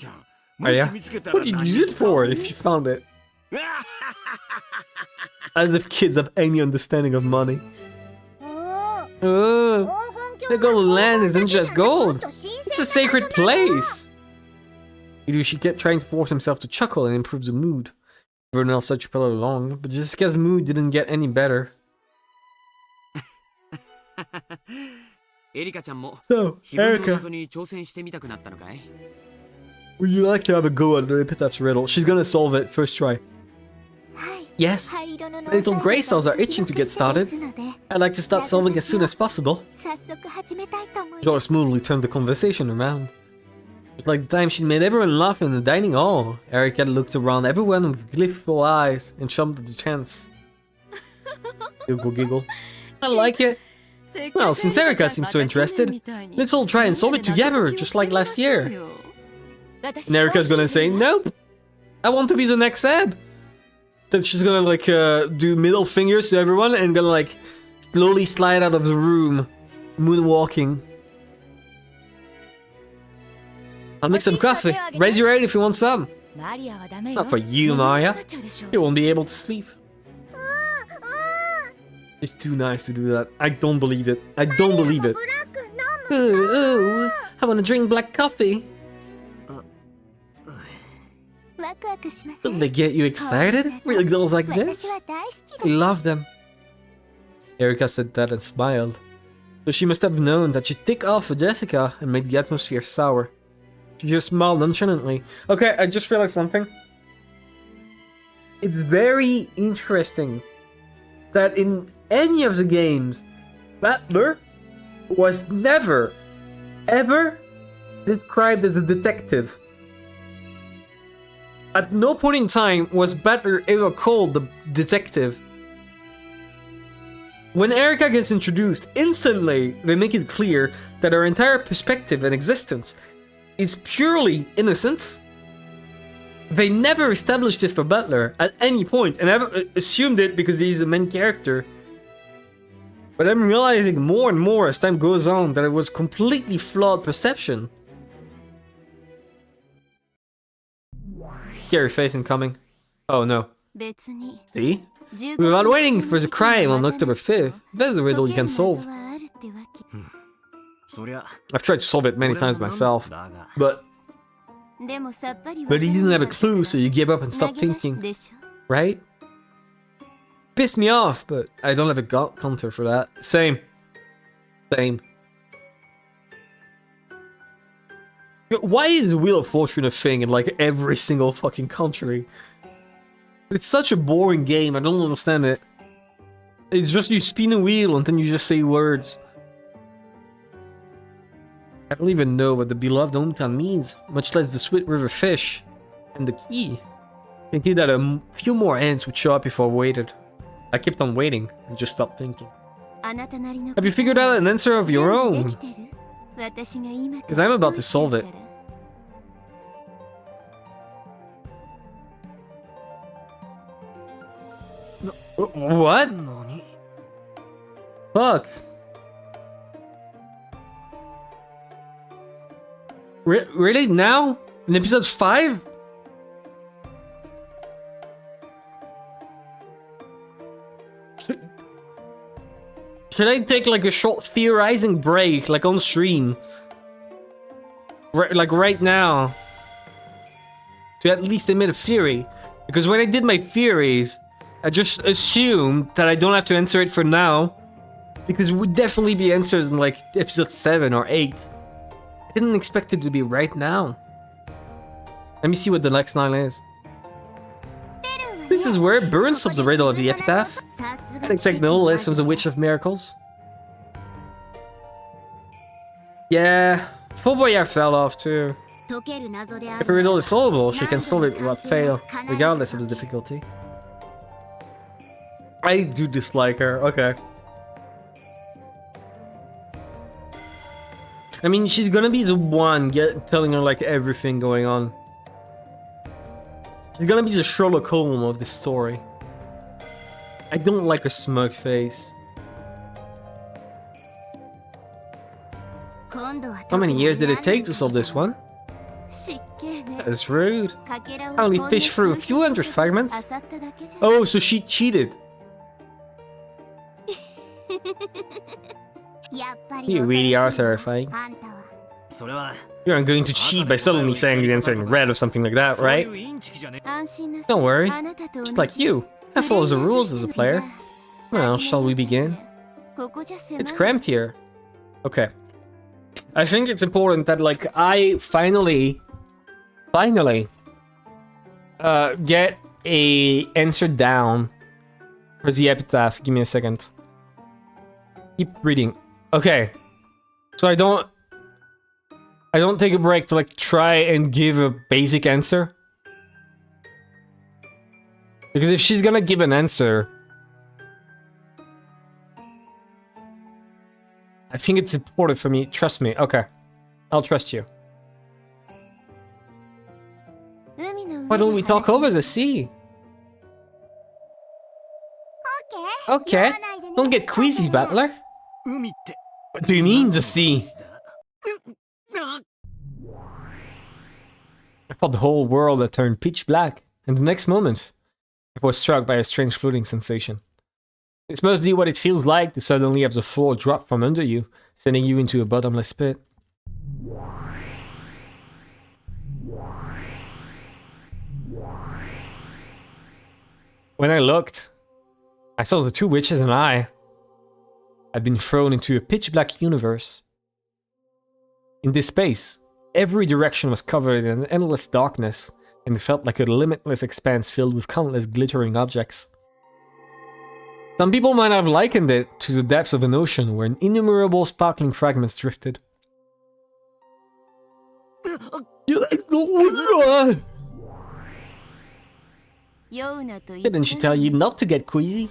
Oh yeah? What did you use it for if you found it? As if kids have any understanding of money. The golden land isn't just gold. It's a sacred place. Hideyoshi kept trying to force himself to chuckle and improve the mood. Everyone else said she fell along, but Jessica's mood didn't get any better. So, Erika, would you like to have a go at the Epitaph's riddle? She's gonna solve it first try. Yes, little grey cells are itching to get started. I'd like to start solving as soon as possible. George smoothly turned the conversation around. It was like the time she made everyone laugh in the dining hall. Erika looked around everyone with gleeful eyes and jumped at the chance. Giggle giggle. I like it. Well, since Erika seems so interested, let's all try and solve it together, just like last year. And Erika's gonna say, nope, I want to be the next head. Then she's gonna like do middle fingers to everyone and gonna like slowly slide out of the room, moonwalking. I'll make some coffee. Raise your hand if you want some. Not for you, Maya. You won't be able to sleep. She's too nice to do that. I don't believe it. I don't believe it. Ooh, I want to drink black coffee. Don't they get you excited? Real girls like this? I love them. Erika said that and smiled. So she must have known that she'd tick off for Jessica and make the atmosphere sour. She just smiled nonchalantly. Okay, I just realized something. It's very interesting that in any of the games, Battler was never, ever described as a detective. At no point in time was Battler ever called the detective. When Erika gets introduced, instantly they make it clear that her entire perspective and existence is purely innocence. They never established this for Battler at any point, and I've assumed it because he's the main character. But I'm realizing more and more as time goes on that it was completely flawed perception. Scary face incoming. Oh no. See? Without waiting for the crime on October 5th, there's a riddle you can solve. I've tried to solve it many times myself, but he didn't have a clue, so you give up and stop thinking. Right? Pissed me off, but I don't have a gut counter for that. Same. Same. Why is Wheel of Fortune a thing in like every single fucking country? It's such a boring game, I don't understand it. It's just you spin a wheel and then you just say words. I don't even know what the beloved hometown means, much less the Sweet River fish and the key. Thinking that a few more ants would show up if I waited. I kept on waiting and just stopped thinking. Have you figured out an answer of your own? Because I'm about to solve it. What? Fuck. Really? Now? In episode 5? Should I take like a short theorizing break, like on stream? Like right now? To at least admit a theory? Because when I did my theories, I just assumed that I don't have to answer it for now. Because it would definitely be answered in like episode 7 or 8. I didn't expect it to be right now. Let me see what the next line is. This is where Burns solves the riddle of the Epitaph. I'd expect no less from the Witch of Miracles. Yeah, Fort Boyard fell off too. If a riddle is solvable, she can solve it without fail, regardless of the difficulty. I do dislike her, okay. I mean, she's gonna be the one telling her like everything going on. She's gonna be the Sherlock Holmes of this story. I don't like her smug face. How many years did it take to solve this one? That's rude. I only fished through a few hundred fragments. Oh, so she cheated. You really are terrifying. You aren't going to cheat by suddenly saying the answer in red or something like that, right? Don't worry. Just like you, I follow the rules as a player. Well, shall we begin? It's cramped here. Okay. I think it's important that, like, I finally get a answer down for the Epitaph. Give me a second. Keep reading. Okay. So I don't take a break to, like, try and give a basic answer. Because if she's gonna give an answer, I think it's important for me. Trust me. Okay. I'll trust you. Why don't we talk over the sea? Okay. Don't get queasy, Battler. What do you mean, the sea? I thought the whole world had turned pitch black, and the next moment, I was struck by a strange floating sensation. This must be what it feels like to suddenly have the floor drop from under you, sending you into a bottomless pit. When I looked, I saw the two witches and I had been thrown into a pitch-black universe. In this space, every direction was covered in endless darkness, and it felt like a limitless expanse filled with countless glittering objects. Some people might have likened it to the depths of an ocean where innumerable sparkling fragments drifted. Didn't she tell you not to get queasy?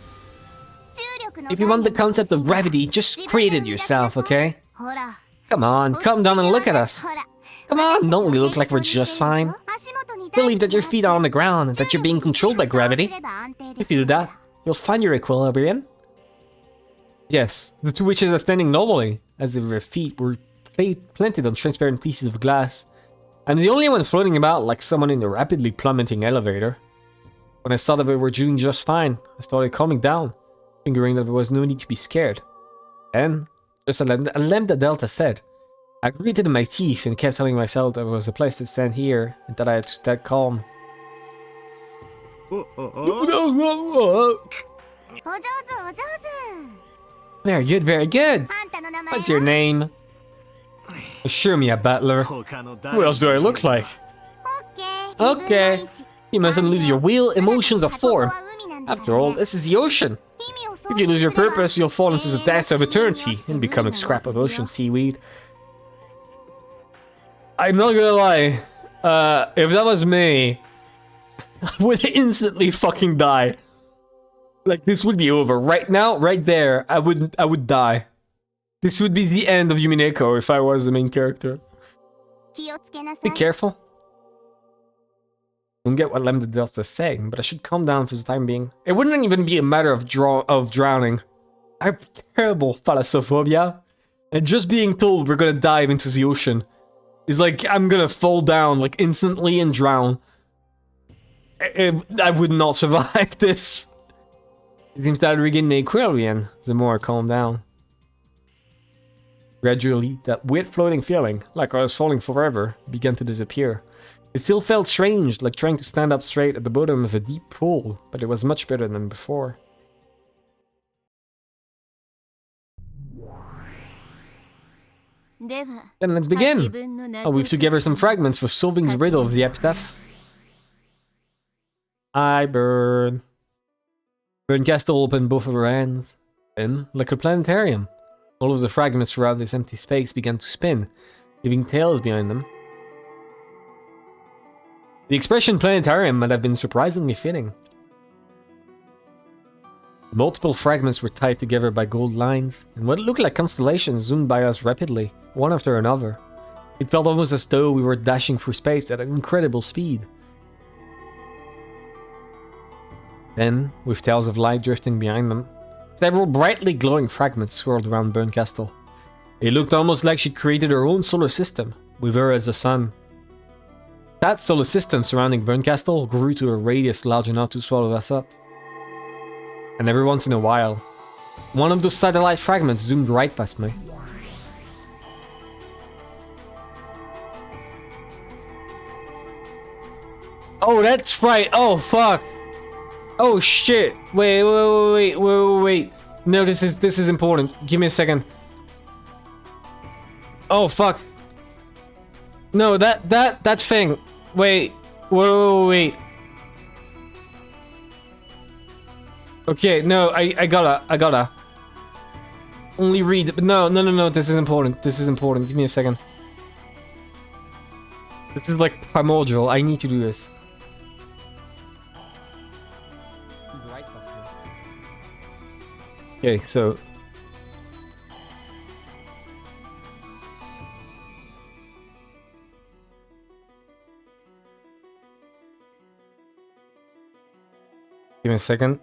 If you want the concept of gravity, just create it yourself, okay? Come on, calm down and look at us. Come on, don't we look like we're just fine? Believe that your feet are on the ground and that you're being controlled by gravity. If you do that, you'll find your equilibrium. Yes, the two witches are standing normally, as if their feet were planted on transparent pieces of glass. I'm the only one floating about like someone in a rapidly plummeting elevator. When I saw that they were doing just fine, I started calming down, figuring that there was no need to be scared. Then, just as Lambda Delta said, I gritted my teeth and kept telling myself that there was a place to stand here and that I had to stay calm. Very good, very good. What's your name? Assure me, a battler. Who else do I look like? Okay. You mustn't lose your will, emotions, or form. After all, this is the ocean. If you lose your purpose, you'll fall into the depths of eternity and become a scrap of ocean seaweed. I'm not gonna lie. If that was me, I would instantly fucking die. Like, this would be over. Right now, right there, I would die. This would be the end of Umineko if I was the main character. Be careful. I don't get what Lambda Delta is saying, but I should calm down for the time being. It wouldn't even be a matter of drowning. I have terrible thalassophobia, and just being told we're gonna dive into the ocean is like I'm gonna fall down like instantly and drown. I would not survive this. It seems that I regained the equilibrium the more I calm down. Gradually, that weird floating feeling, like I was falling forever, began to disappear. It still felt strange, like trying to stand up straight at the bottom of a deep pool, but it was much better than before. Then let's begin! I'll weave together some fragments for solving the riddle of the Epitaph. I burn. Castle opened both of her hands. Then, like a planetarium, all of the fragments throughout this empty space began to spin, leaving tails behind them. The expression planetarium might have been surprisingly fitting. Multiple fragments were tied together by gold lines, and what looked like constellations zoomed by us rapidly, one after another. It felt almost as though we were dashing through space at an incredible speed. Then, with tails of light drifting behind them, several brightly glowing fragments swirled around Burn Castle. It looked almost like she'd created her own solar system, with her as the sun. That solar system surrounding Burn Castle grew to a radius large enough to swallow us up. And every once in a while, one of those satellite fragments zoomed right past me. Oh, that's right. Oh, fuck. Oh, shit. Wait. No, this is important. Give me a second. Oh, fuck. No, that thing. Wait. Okay, no, I gotta. Only read. But no, this is important. Give me a second. This is like primordial. I need to do this. Okay, so... Give me a second.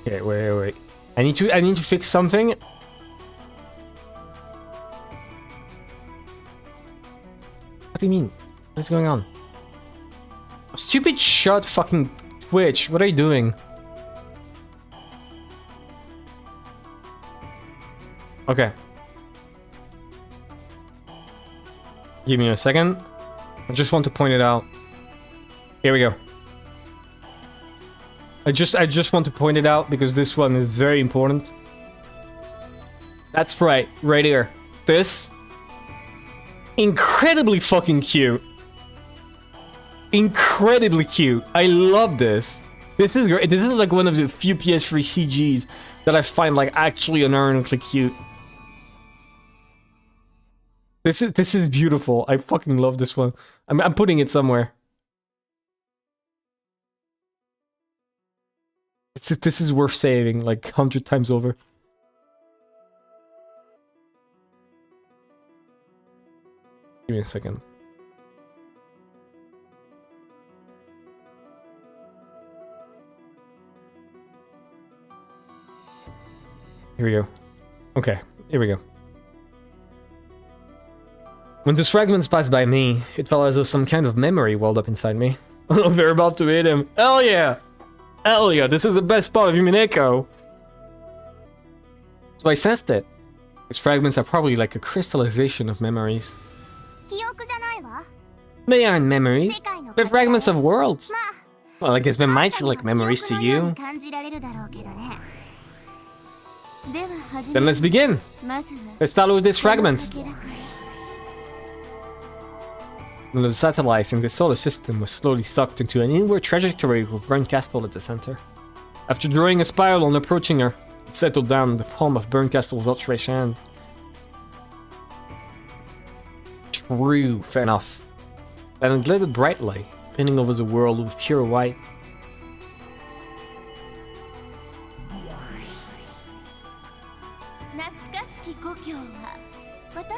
Okay, wait. I need to fix something. What do you mean? What's going on? Stupid shut fucking Twitch. What are you doing? Okay. Give me a second. I just want to point it out. Here we go. I just want to point it out because this one is very important. That's right here. This incredibly fucking cute. Incredibly cute. I love this. This is great. This is like one of the few PS3 CGs that I find like actually unironically cute. This is beautiful. I fucking love this one. I'm putting it somewhere. This is worth saving like 100 times over. Give me a second. Here we go. Okay, here we go. When those fragments passed by me, it felt as though some kind of memory welled up inside me. Oh, they're about to hit him. Hell yeah! Hell yeah, this is the best part of Umineko! So I sensed it. These fragments are probably like a crystallization of memories. They aren't memories. They're fragments of worlds. Well, I guess they might feel like memories to you. Then let's begin! Let's start with this fragment. The satellites in the solar system was slowly sucked into an inward trajectory with Burnt Castle at the center. After drawing a spiral and approaching her, it settled down in the palm of Burnt Castle's outstretched hand. True, fair enough. And it glittered brightly, pinning over the world with pure white.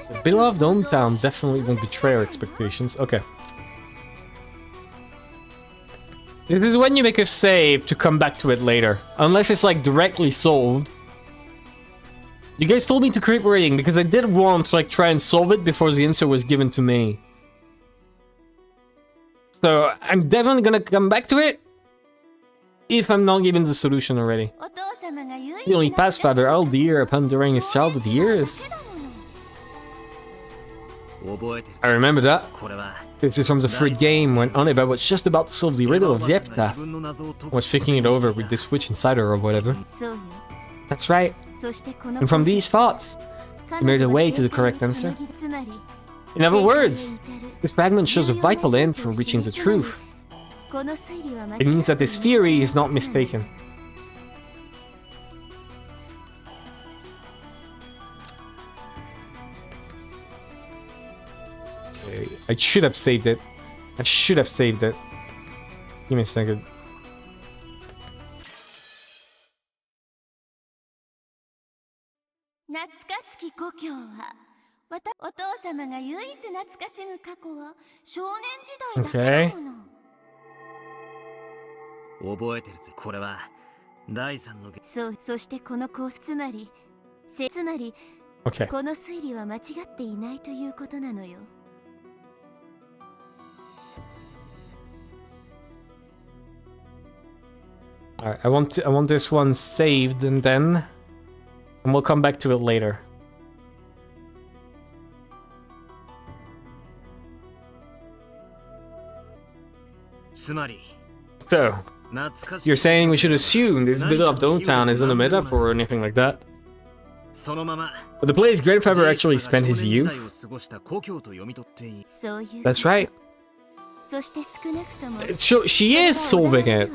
The beloved hometown definitely won't betray our expectations. Okay. This is when you make a save to come back to it later. Unless it's like directly solved. You guys told me to keep reading because I did want to like try and solve it before the answer was given to me. So I'm definitely gonna come back to it if I'm not given the solution already. The only pathfinder Aldir upon during his childhood years. I remember that. This is from the third game when Oneba was just about to solve the riddle of the Epitaph. Was thinking it over with this witch inside her or whatever. That's right. And from these thoughts, he made a way to the correct answer. In other words, this fragment shows a vital end for reaching the truth. It means that this theory is not mistaken. I should have saved it. I should have saved it. Give me a second. Okay. Okay. Alright, I want this one saved and we'll come back to it later. So, you're saying we should assume this beloved hometown isn't a metaphor or anything like that? But the player's grandfather actually spent his youth? That's right. She is solving it.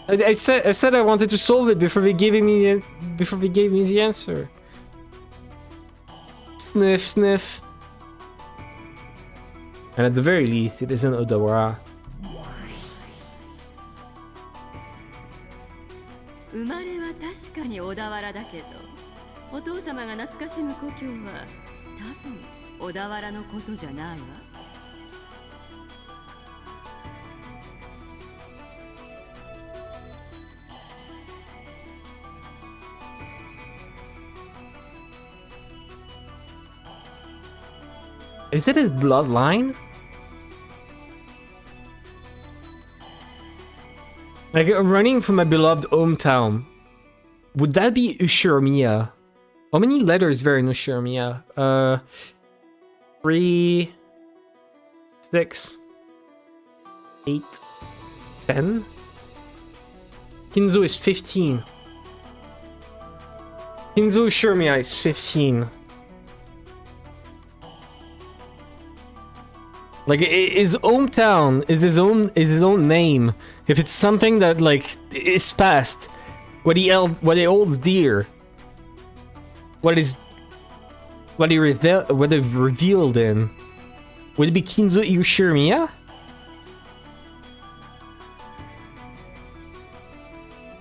I said I wanted to solve it before they gave me the answer. Sniff, sniff. And at the very least, it isn't Odawara. Is it his bloodline? Like, running from my beloved hometown. Would that be Ushiromiya? How many letters there in Ushiromiya? 3, 6, 8, 10? Kinzo is 15. Kinzo Ushiromiya is 15. Like, his hometown is his own name. If it's something that, like, is past, what he holds dear, what he revealed in, would it be Kinzo Ushiromiya?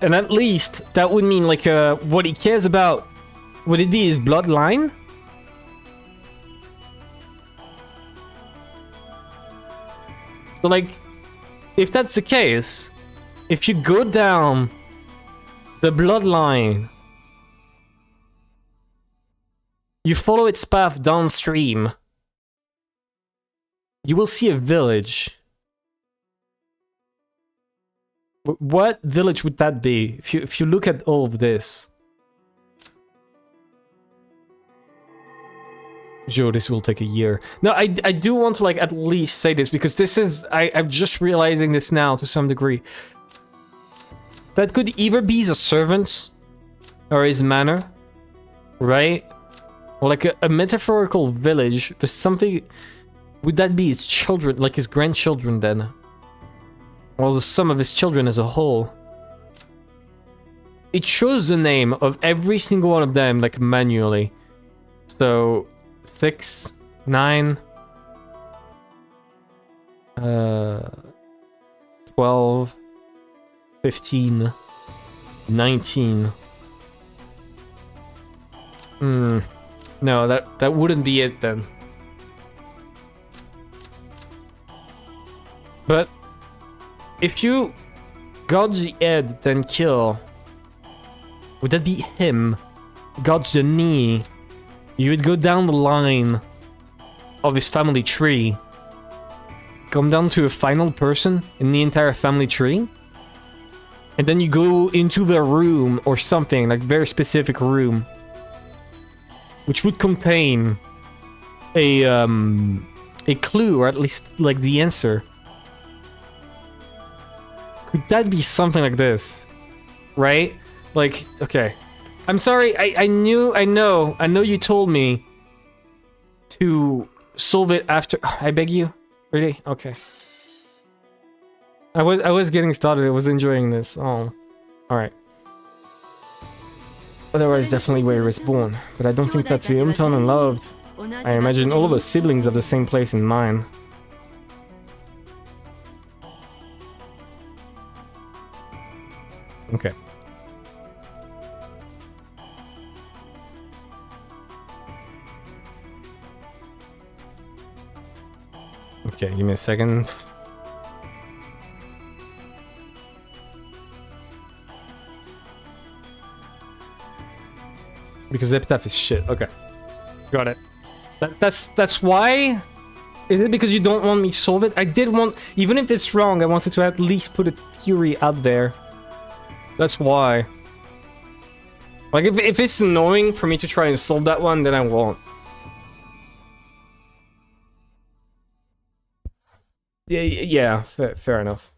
And at least that would mean, like, what he cares about. Would it be his bloodline? So, like, if that's the case, if you go down the bloodline, you follow its path downstream, you will see a village. What village would that be? If you look at all of this. Joe, this will take a year. No, I do want to, like, at least say this, because this is... I'm just realizing this now to some degree. That could either be the servants or his manor, right? Or like a metaphorical village, but something... Would that be his children, like his grandchildren then? Or the sum of his children as a whole? It shows the name of every single one of them, like, manually. So... 6, 9, 12, 15, 19. No, that wouldn't be it then. But if you gouge the head, then kill, would that be him? Gouge the knee. You would go down the line of his family tree, come down to a final person in the entire family tree, and then you go into the room or something, like very specific room, which would contain a clue, or at least like the answer. Could that be something like this? Right? Like, okay. I'm sorry, I know you told me to solve it after. I beg you? Really? Okay. I was getting started, I was enjoying this. Oh. Alright. Otherwise, definitely where he was born. But I don't think that's the hometown and loved. I imagine all of us siblings have the same place in mind. Okay. Okay, give me a second. Because Epitaph is shit. Okay. Got it. That's why? Is it because you don't want me to solve it? I did want... Even if it's wrong, I wanted to at least put a theory out there. That's why. Like, if it's annoying for me to try and solve that one, then I won't. Yeah, fair enough.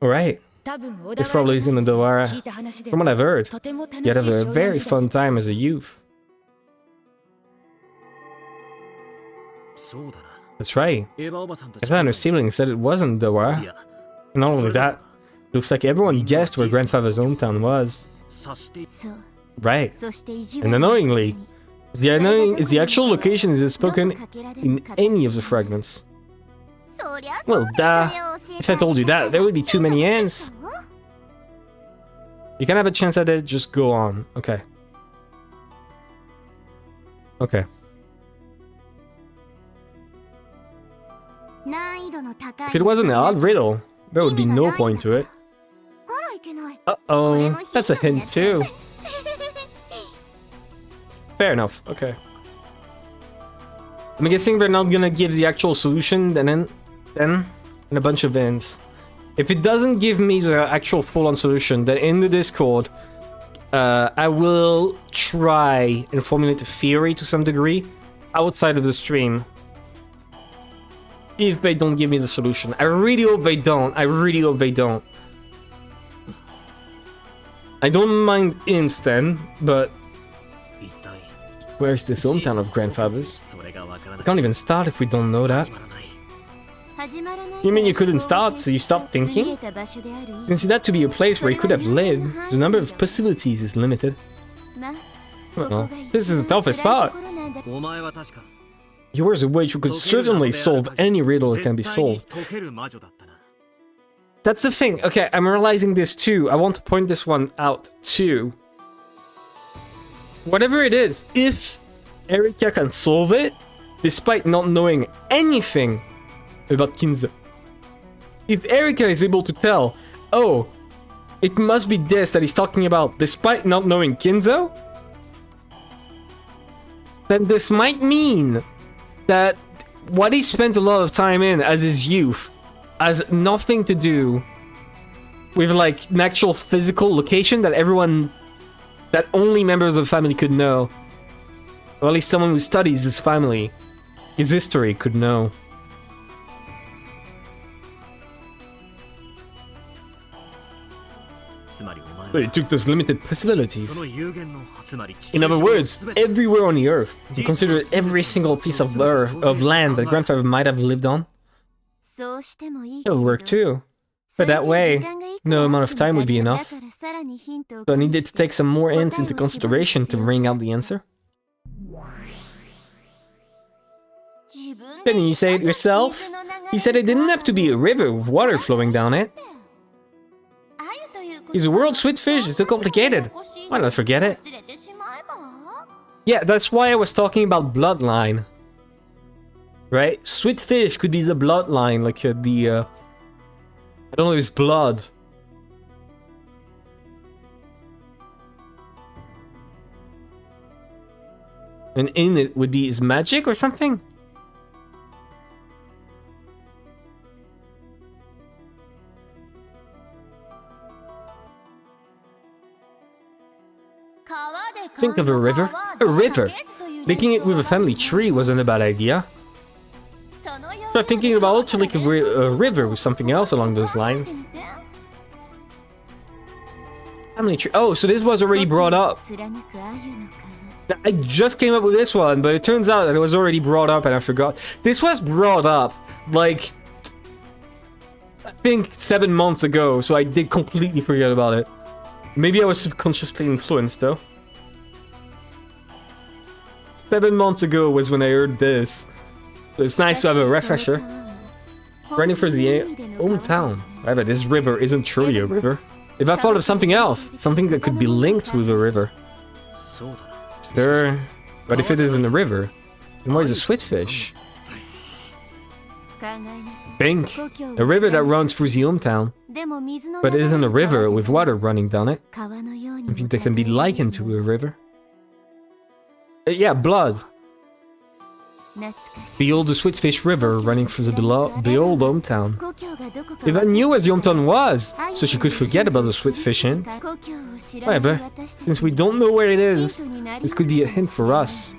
Alright. This probably isn't a Dovara. From what I've heard, you had a very fun time as a youth. That's right. Eva and her siblings said it wasn't Dovara. And not only that, looks like everyone guessed where grandfather's hometown was. Right. And annoyingly, the actual location is spoken in any of the fragments. Well, duh. If I told you that, there would be too many ends. You can have a chance at it, just go on. Okay. Okay. If it wasn't an odd riddle, there would be no point to it. Uh-oh, that's a hint too. Fair enough, okay. I'm guessing they're not gonna give the actual solution, then and a bunch of ends. If it doesn't give me the actual full-on solution, then in the Discord, I will try and formulate a theory to some degree outside of the stream. If they don't give me the solution. I really hope they don't. I really hope they don't. I don't mind instant, but... Where's this hometown of grandfathers? We can't even start if we don't know that. You mean you couldn't start, so you stopped thinking? You consider that to be a place where you could have lived. The number of possibilities is limited. Well, this is the toughest part. Yours a witch who could certainly solve any riddle that can be solved. That's the thing. Okay, I'm realizing this too. I want to point this one out too. Whatever it is, if Erika can solve it, despite not knowing anything about Kinzo. If Erika is able to tell, oh, it must be this that he's talking about, despite not knowing Kinzo, then this might mean that what he spent a lot of time in as his youth has nothing to do with like an actual physical location that that only members of the family could know. Or at least someone who studies his family, his history could know. So he took those limited possibilities. In other words, everywhere on the earth, he considered every single piece of land that grandfather might have lived on. That would work too. But that way, no amount of time would be enough. So I needed to take some more hints into consideration to bring out the answer. Didn't you say it yourself? You said it didn't have to be a river with water flowing down it. Is the world sweetfish? It's too complicated. Why not forget it? Yeah, that's why I was talking about bloodline. Right? Sweetfish could be the bloodline, like I don't know, his blood. And in it would be his magic or something? Think of a river. A river! Linking it with a family tree wasn't a bad idea. Try thinking about to link a river with something else along those lines. Family tree. Oh, so this was already brought up. I just came up with this one, but it turns out that it was already brought up and I forgot. This was brought up, like, I think 7 months ago, so I did completely forget about it. Maybe I was subconsciously influenced, though. 7 months ago was when I heard this. So it's nice to have a refresher. Running for the hometown. However, this river isn't truly a river. If I thought of something else, something that could be linked with a river. Sure, but if it isn't a river, then why is a sweetfish? Think, a river that runs through the hometown, but it isn't a river with water running down it. Something that can be likened to a river. Yeah, blood. The old Sweetfish River running through the old hometown. If I knew where the hometown was, so she could forget about the Sweetfish hint. However, since we don't know where it is, this could be a hint for us.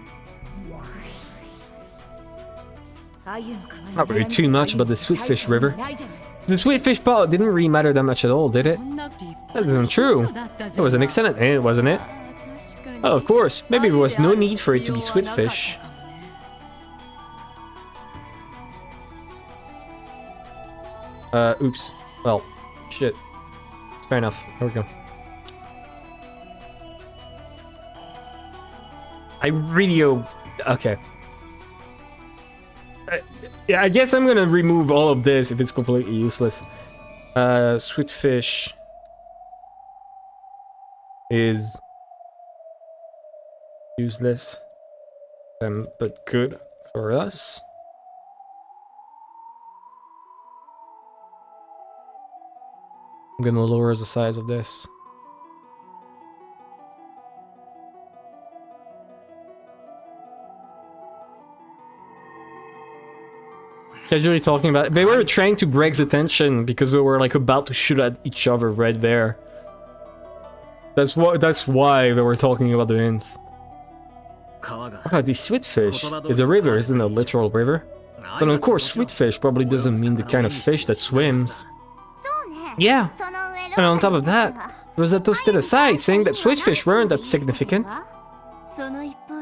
Not really too much about the Sweetfish River. The Sweetfish part didn't really matter that much at all, did it? That isn't true. It was an excellent hint, wasn't it? Well, of course, maybe there was no need for it to be Sweetfish. Oops. Well, shit. Fair enough. There we go. I really hope... Okay. Yeah, I guess I'm gonna remove all of this if it's completely useless. Sweetfish is useless, but good for us. I'm gonna lower the size of this. casually talking about it. They were trying to break the tension because they were like about to shoot at each other right there. That's why they were talking about the hints. Ah, the sweet fish. It's a river, isn't it? A literal river? But of course, sweet fish probably doesn't mean the kind of fish that swims. Yeah, and on top of that, there was that toasted aside saying that sweet fish weren't that significant.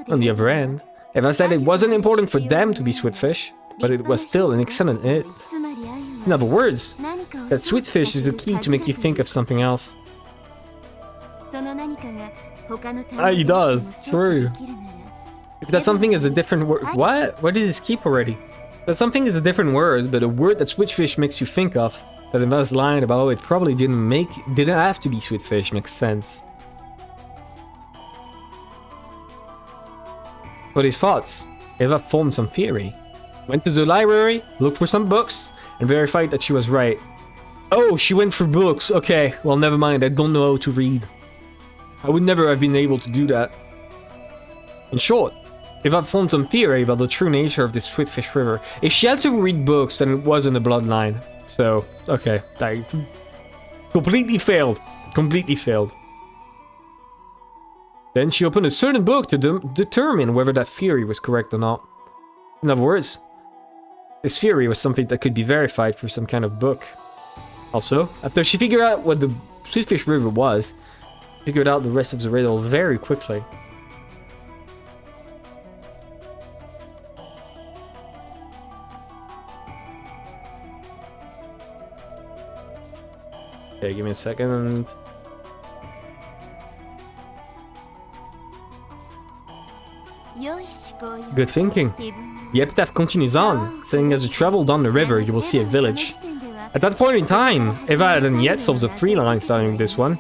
On the other hand, Eva said it wasn't important for them to be sweet fish, but it was still an excellent hit. In other words, that sweet fish is the key to make you think of something else. Ah, he does, true. If that something is a different word— what? Where did this keep already? That something is a different word, but a word that sweet fish makes you think of. That Eva's line about oh, it probably didn't have to be sweet fish makes sense. But his thoughts, Eva formed some theory. Went to the library, looked for some books, and verified that she was right. Oh, she went for books. Okay, well, never mind. I don't know how to read. I would never have been able to do that. In short, Eva formed some theory about the true nature of this Sweetfish River. If she had to read books, then it wasn't a bloodline. So, okay, I completely failed. Completely failed. Then she opened a certain book to determine whether that theory was correct or not. In other words, this theory was something that could be verified through some kind of book. Also, after she figured out what the Sweetfish River was, figured out the rest of the riddle very quickly. Okay, give me a second. Good thinking. The epitaph continues on, saying as you travel down the river, you will see a village. At that point in time, Eva hadn't yet solved the 3 lines starting this one.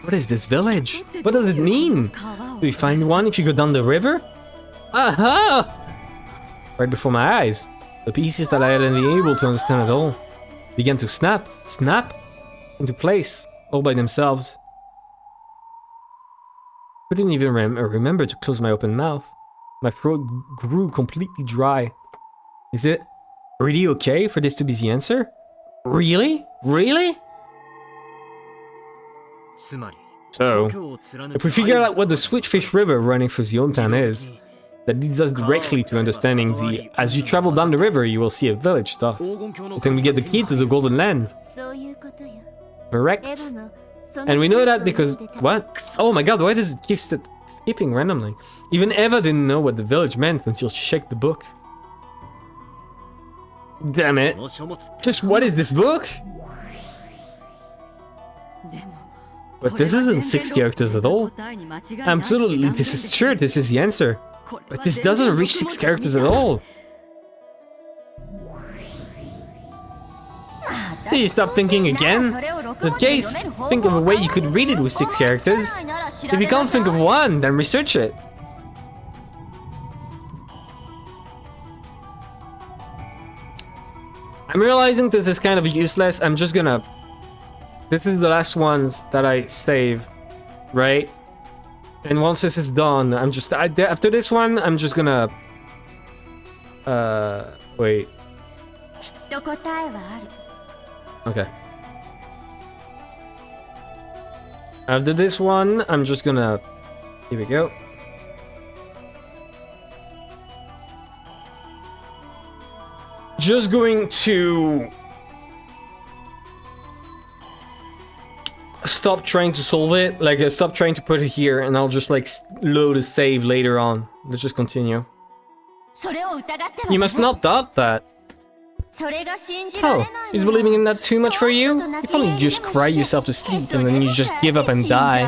What is this village? What does it mean? Do we find one if you go down the river? Aha! Right before my eyes, the pieces that I hadn't been able to understand at all began to snap into place, all by themselves. I couldn't even remember to close my open mouth. My throat grew completely dry. Is it really okay for this to be the answer? Really? Really? So, if we figure out what the Sweetfish River running through the hometown is, that leads us directly to understanding the as you travel down the river you will see a village stuff. Then we get the key to the Golden Land. Correct? And we know that because... what? Oh my god, why does it keep skipping randomly? Even Eva didn't know what the village meant until she checked the book. Damn it. Just what is this book? But this isn't 6 characters at all. Absolutely, this is sure, this is the answer. But this doesn't reach 6 characters at all. Please stop thinking again. In that case, think of a way you could read it with 6 characters. If you can't think of one, then research it. I'm realizing this is kind of useless. I'm just gonna... this is the last ones that I save, right? And once this is done, I'm just... after this one, I'm just gonna... wait. Okay. After this one, I'm just gonna... here we go. Just going to... stop trying to solve it, like stop trying to put it here, and I'll just like load a save later on. Let's just continue. You must not doubt that. Oh, is believing in that too much for you? You probably just cry yourself to sleep and then you just give up and die.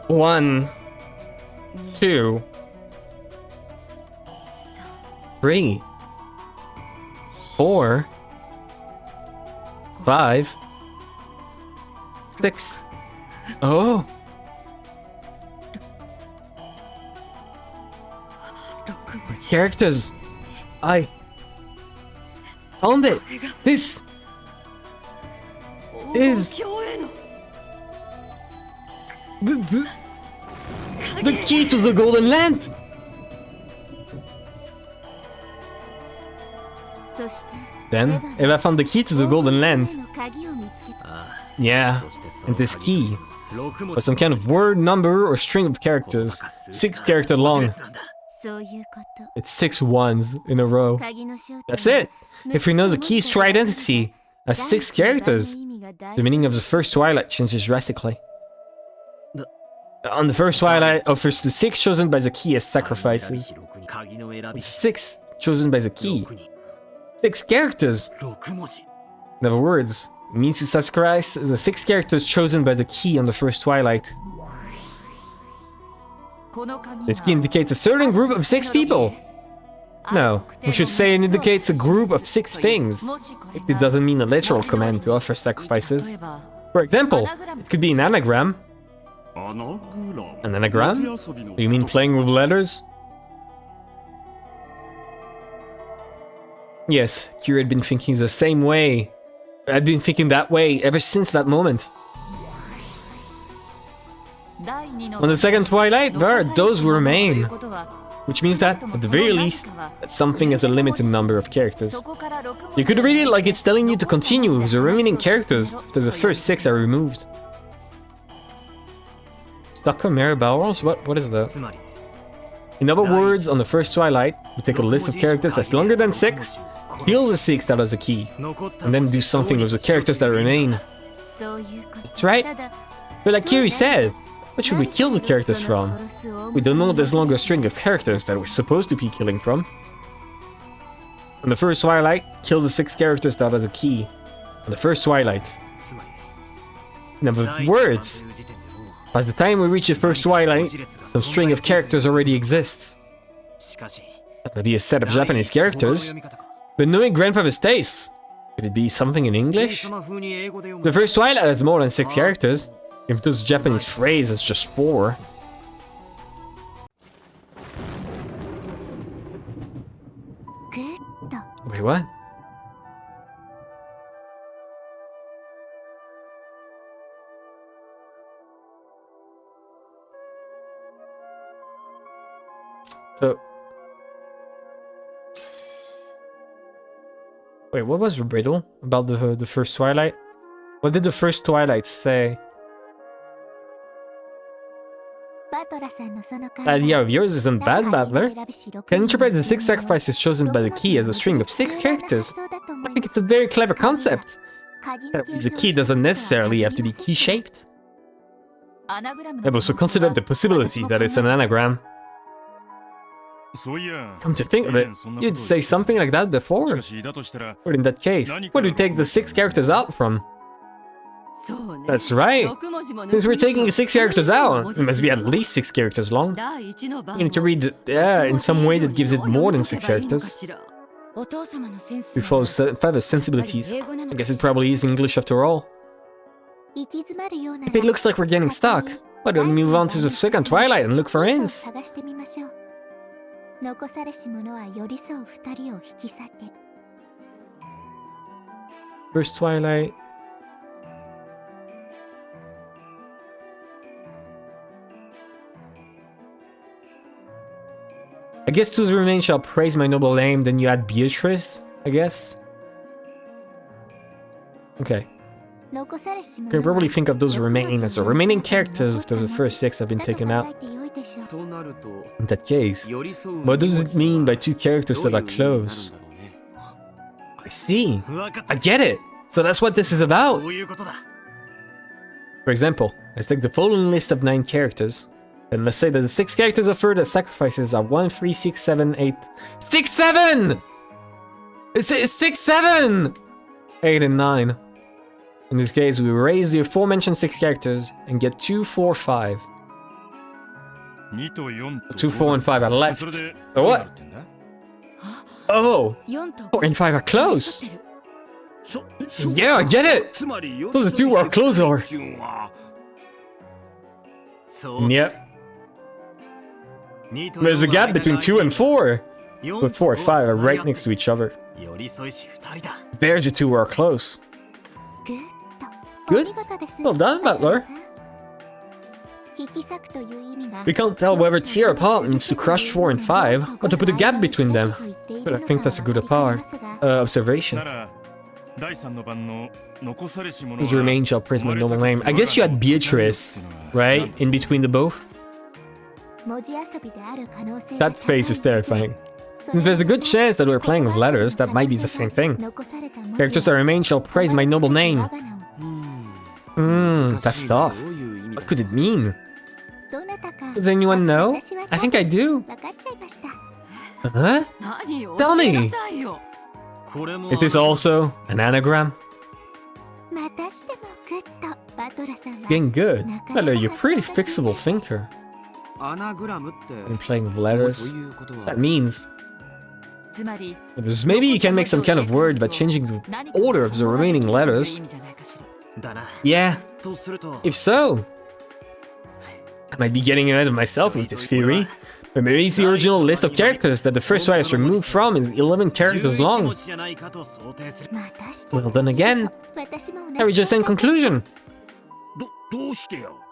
1, 2, 3, 4, 5, 6. Oh. Characters. I found it. This is The key to the golden land! Then, Eva found the key to the golden land. Yeah, and this key was some kind of word, number, or string of characters. 6 characters long. It's 6 ones in a row. That's it! If we know the key's true identity as 6 characters, the meaning of the first Twilight changes drastically. On the first Twilight offers the 6 chosen by the key as sacrifices. 6 chosen by the key. 6 characters! In other words, it means to sacrifice the 6 characters chosen by the key on the first Twilight. This key indicates a certain group of 6 people. No, we should say it indicates a group of 6 things. It doesn't mean a literal command to offer sacrifices. For example, it could be an anagram. An anagram? Do you mean playing with letters? Yes, Kira had been thinking the same way. I'd been thinking that way ever since that moment. On the second Twilight, there are those who remain. Which means that, at the very least, that something has a limited number of characters. You could read it like it's telling you to continue with the remaining characters after the first 6 are removed. Stockholm Mirror Barrels? What is that? In other words, on the first Twilight, we take a list of characters that's longer than 6, kill the 6 that has a key, and then do something with the characters that remain. That's right. But like Kiri said, what should we kill the characters from? We don't know there's longer string of characters that we're supposed to be killing from. On the first Twilight, kill the 6 characters that have the key. On the first Twilight. In other words, by the time we reach the first Twilight, some string of characters already exists. That may be a set of Japanese characters, but knowing grandfather's tastes, could it be something in English? The first Twilight has more than 6 characters, if this Japanese phrase is just 4. Wait, what? So... Wait, what was the riddle about the first Twilight? What did the first Twilight say? The idea of yours isn't bad, Battler. Can interpret the 6 sacrifices chosen by the key as a string of 6 characters. I think it's a very clever concept. The key doesn't necessarily have to be key-shaped. I've also considered the possibility that it's an anagram. Come to think of it, you'd say something like that before. But in that case, where do you take the 6 characters out from? That's right. Since we're taking 6 characters out, it must be at least 6 characters long. You need to read it in some way that gives it more than 6 characters. We follow Father's sensibilities. I guess it probably is English after all. If it looks like we're getting stuck, why don't we move on to the second Twilight and look for hints? First Twilight. I guess to the remain shall praise my noble name, then you add Beatrice, I guess? Okay. You can probably think of those remain as the remaining characters after the first 6 have been taken out. In that case, what does it mean by 2 characters that are close? I see. I get it. So that's what this is about. For example, let's take the following list of 9 characters. And let's say that the 6 characters offered as sacrifices are 1, 3, 6, 7, 8... 6, 7! It's 6, 7! 8 and 9. In this case, we raise the aforementioned 6 characters and get 2, 4, 5. 2, 4, and 5 are left. So what? Oh! 4 and 5 are close! Yeah, I get it! So the 2 are closer! Yep. There's a gap between 2 and 4, but 4 and 5 are right next to each other. There's the 2 who are close. Good? Well done, Butler. We can't tell whether tear apart means to crush 4 and 5, or to put a gap between them. But I think that's a good observation. Whose remain shall praise my noble name. I guess you had Beatrice, right? In between the both? That face is terrifying. If there's a good chance that we're playing with letters, that might be the same thing. Characters that remain shall praise my noble name. That's tough. What could it mean? Does anyone know? I think I do. Huh? Tell me! Is this also an anagram? It's getting good. Butler, you're a pretty fixable thinker. When playing with letters, that means... maybe you can make some kind of word by changing the order of the remaining letters. Yeah, if so. I might be getting ahead of myself with this theory, but maybe it's the original list of characters that the first writer is removed from is 11 characters long. Well, then again, I would just say in conclusion.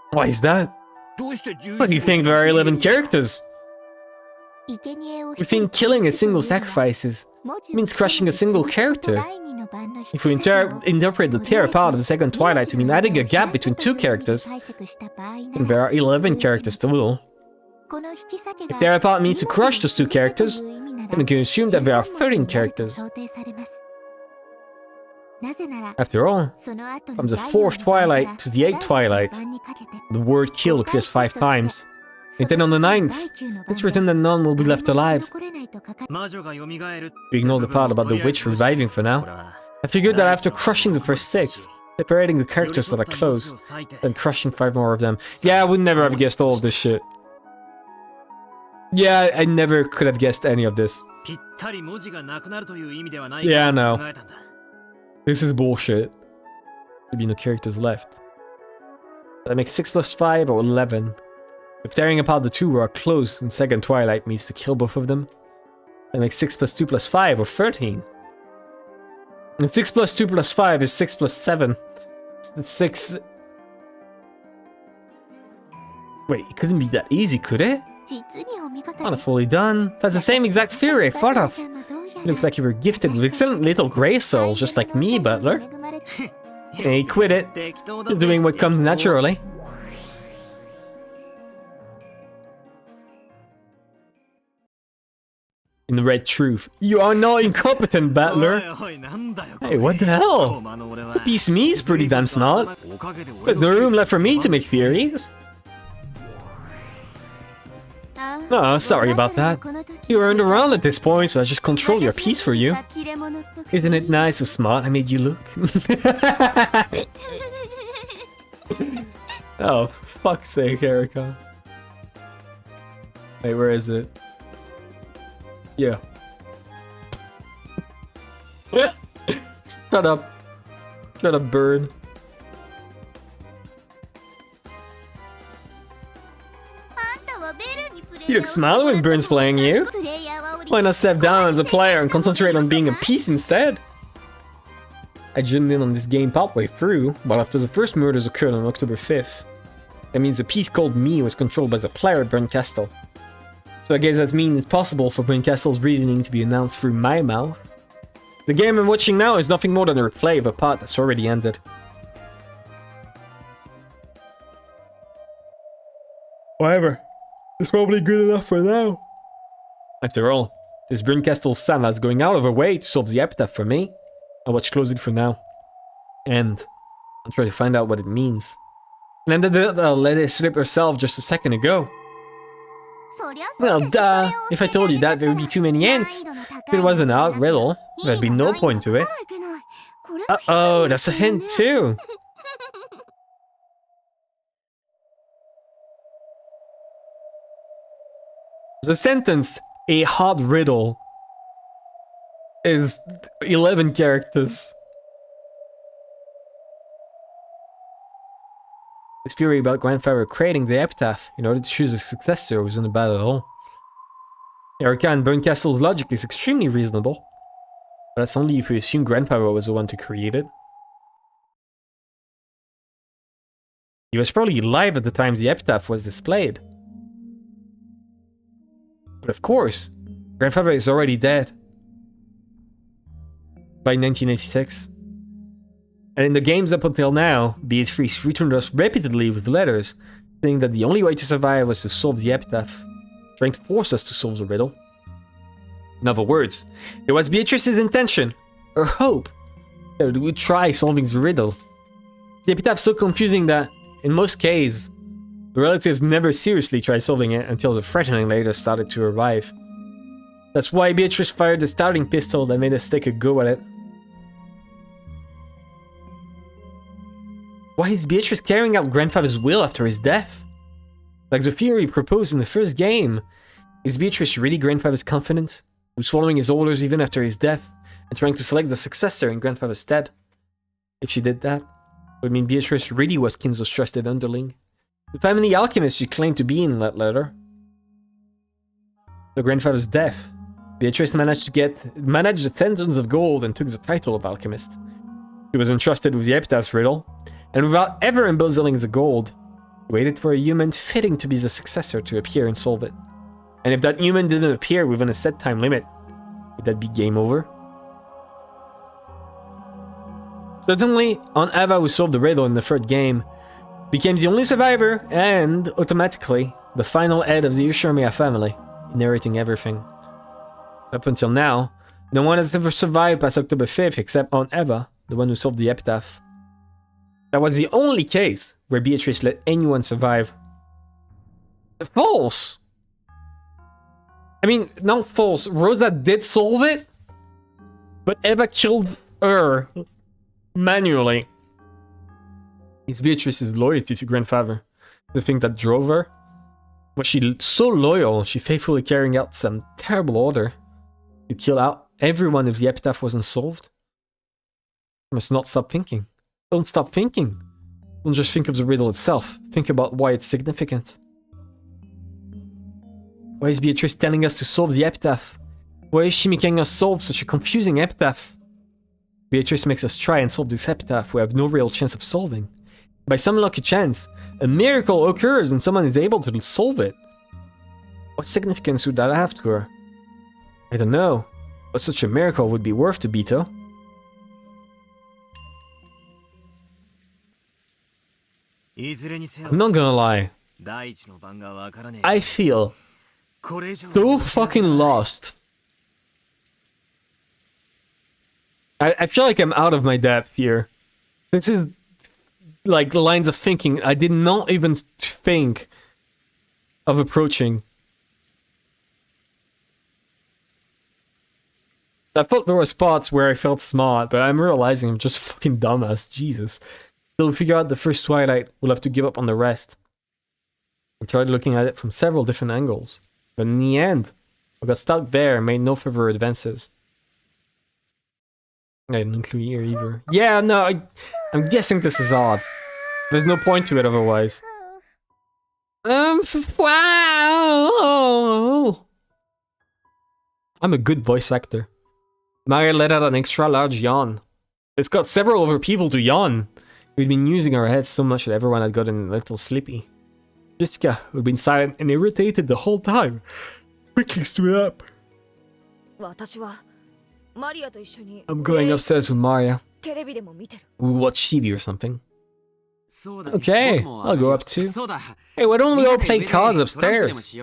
Why is that? What do you think there are 11 characters? We think killing a single sacrifice means crushing a single character. If we interpret the tear apart of the second Twilight to mean adding a gap between 2 characters, then there are 11 characters total. If tear apart means to crush those 2 characters, then we can assume that there are 13 characters. After all, from the 4th Twilight to the 8th Twilight, the word kill appears 5 times. And then on the 9th, it's written that none will be left alive. We ignore the part about the witch reviving for now. I figured that after crushing the first 6, separating the characters that are close, then crushing 5 more of them. Yeah, I would never have guessed all of this shit. Yeah, I never could have guessed any of this. Yeah, I know. This is bullshit. There'll be no characters left. That makes 6 plus 5 or 11. If tearing apart the 2 who are close in second Twilight means to kill both of them, that makes 6 plus 2 plus 5 or 13. And 6 plus 2 plus 5 is 6 plus 7. It's 6... Wait, it couldn't be that easy, could it? Not fully done. That's the same exact theory I thought of. It looks like you were gifted with excellent little grey souls, just like me, Butler. Hey, quit it. You're doing what comes naturally. In the red truth. You are not incompetent, Butler. Hey, what the hell? The piece me is pretty damn smart. There's no room left for me to make theories. No, sorry about that. You earned around at this point, so I just control your piece for you. Isn't it nice and smart I made you look? Oh, fuck's sake, Erica. Wait, where is it? Yeah. Shut up. Shut up, bird. You look smiling when Burn's playing you. Why not step down as a player and concentrate on being a piece instead? I joined in on this game partway through, but after the first murders occurred on October 5th. That means the piece called me was controlled by the player at Burncastle. So I guess that means it's possible for Burncastle's reasoning to be announced through my mouth. The game I'm watching now is nothing more than a replay of a part that's already ended. However, it's probably good enough for now. After all, this Burncastle Sava's going out of her way to solve the epitaph for me. I'll watch closely for now. And I'll try to find out what it means. And then I'll let it slip herself just a second ago. Well, duh! If I told you that, there would be too many ants. If it was an odd riddle, there'd be no point to it. Uh-oh, that's a hint too! The sentence, a hard riddle, is 11 characters. This theory about Grandfather creating the epitaph in order to choose a successor wasn't bad at all. Erica and Burncastle's logic is extremely reasonable, but that's only if we assume Grandfather was the one to create it. He was probably alive at the time the epitaph was displayed. But of course, grandfather is already dead by 1986. And in the games up until now, Beatrice returned us repeatedly with letters saying that the only way to survive was to solve the epitaph, trying to force us to solve the riddle. In other words, it was Beatrice's intention, or hope, that we would try solving the riddle. The epitaph is so confusing that, in most cases, the relatives never seriously tried solving it until the threatening letters started to arrive. That's why Beatrice fired the starting pistol that made us take a go at it. Why is Beatrice carrying out grandfather's will after his death? Like the theory proposed in the first game, is Beatrice really grandfather's confidant, who's following his orders even after his death, and trying to select the successor in grandfather's stead? If she did that, it would mean Beatrice really was Kinzo's trusted underling, the family alchemist she claimed to be in that letter. After grandfather's death, Beatrice managed the 10 tons of gold and took the title of alchemist. She was entrusted with the epitaph's riddle, and without ever embezzling the gold, waited for a human fitting to be the successor to appear and solve it. And if that human didn't appear within a set time limit, would that be game over? Suddenly, Aunt Ava, who solved the riddle in the third game, became the only survivor and, automatically, the final head of the Ushirmiya family, inheriting everything. Up until now, no one has ever survived past October 5th except Aunt Eva, the one who solved the epitaph. That was the only case where Beatrice let anyone survive. False! I mean, not false. Rosa did solve it, but Eva killed her manually. It's Beatrice's loyalty to grandfather, the thing that drove her. Was she so loyal, she faithfully carrying out some terrible order to kill out everyone if the epitaph wasn't solved? You must not stop thinking. Don't stop thinking. Don't just think of the riddle itself. Think about why it's significant. Why is Beatrice telling us to solve the epitaph? Why is she making us solve such a confusing epitaph? Beatrice makes us try and solve this epitaph we have no real chance of solving. By some lucky chance, a miracle occurs and someone is able to solve it. What significance would that have to her? I don't know, but such a miracle would be worth to Bito. I'm not gonna lie. I feel so fucking lost. I feel like I'm out of my depth here. This is like the lines of thinking I did not even think of approaching. I thought there were spots where I felt smart, but I'm realizing I'm just fucking dumbass. Jesus. To figure out the first Twilight, we'll have to give up on the rest. I tried looking at it from several different angles, but in the end, I got stuck there and made no further advances. I didn't include here either. Yeah, no, I'm guessing this is odd. There's no point to it otherwise. Wow! I'm a good voice actor. Maria let out an extra large yawn. It's got several other people to yawn. We'd been using our heads so much that everyone had gotten a little sleepy. Jessica, who'd been silent and irritated the whole time, quickly stood up. I'm going upstairs with Maria. We'll watch TV or something. Okay, I'll go up too. Hey, why don't we all play cards upstairs?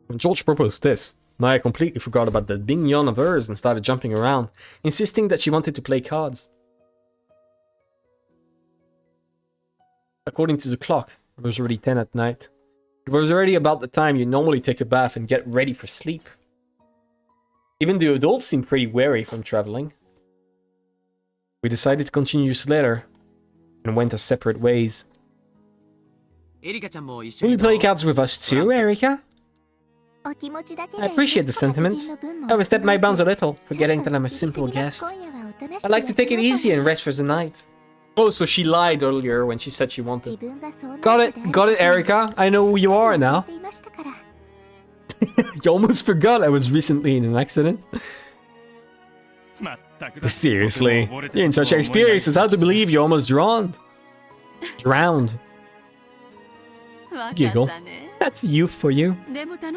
When George proposed this, Maya completely forgot about that big yawn of hers and started jumping around, insisting that she wanted to play cards. According to the clock, it was already 10 at night. It was already about the time you normally take a bath and get ready for sleep. Even the adults seemed pretty wary from traveling. We decided to continue this later and went our separate ways. Will you play cards with us too, Erika? I appreciate the sentiment. I overstepped my bounds a little, forgetting that I'm a simple guest. I'd like to take it easy and rest for the night. Oh, so she lied earlier when she said she wanted. Got it, Erika. I know who you are now. You almost forgot I was recently in an accident. Seriously, you're in such experience, it's hard to believe you're almost drowned. Drowned. Giggle. That's youth for you.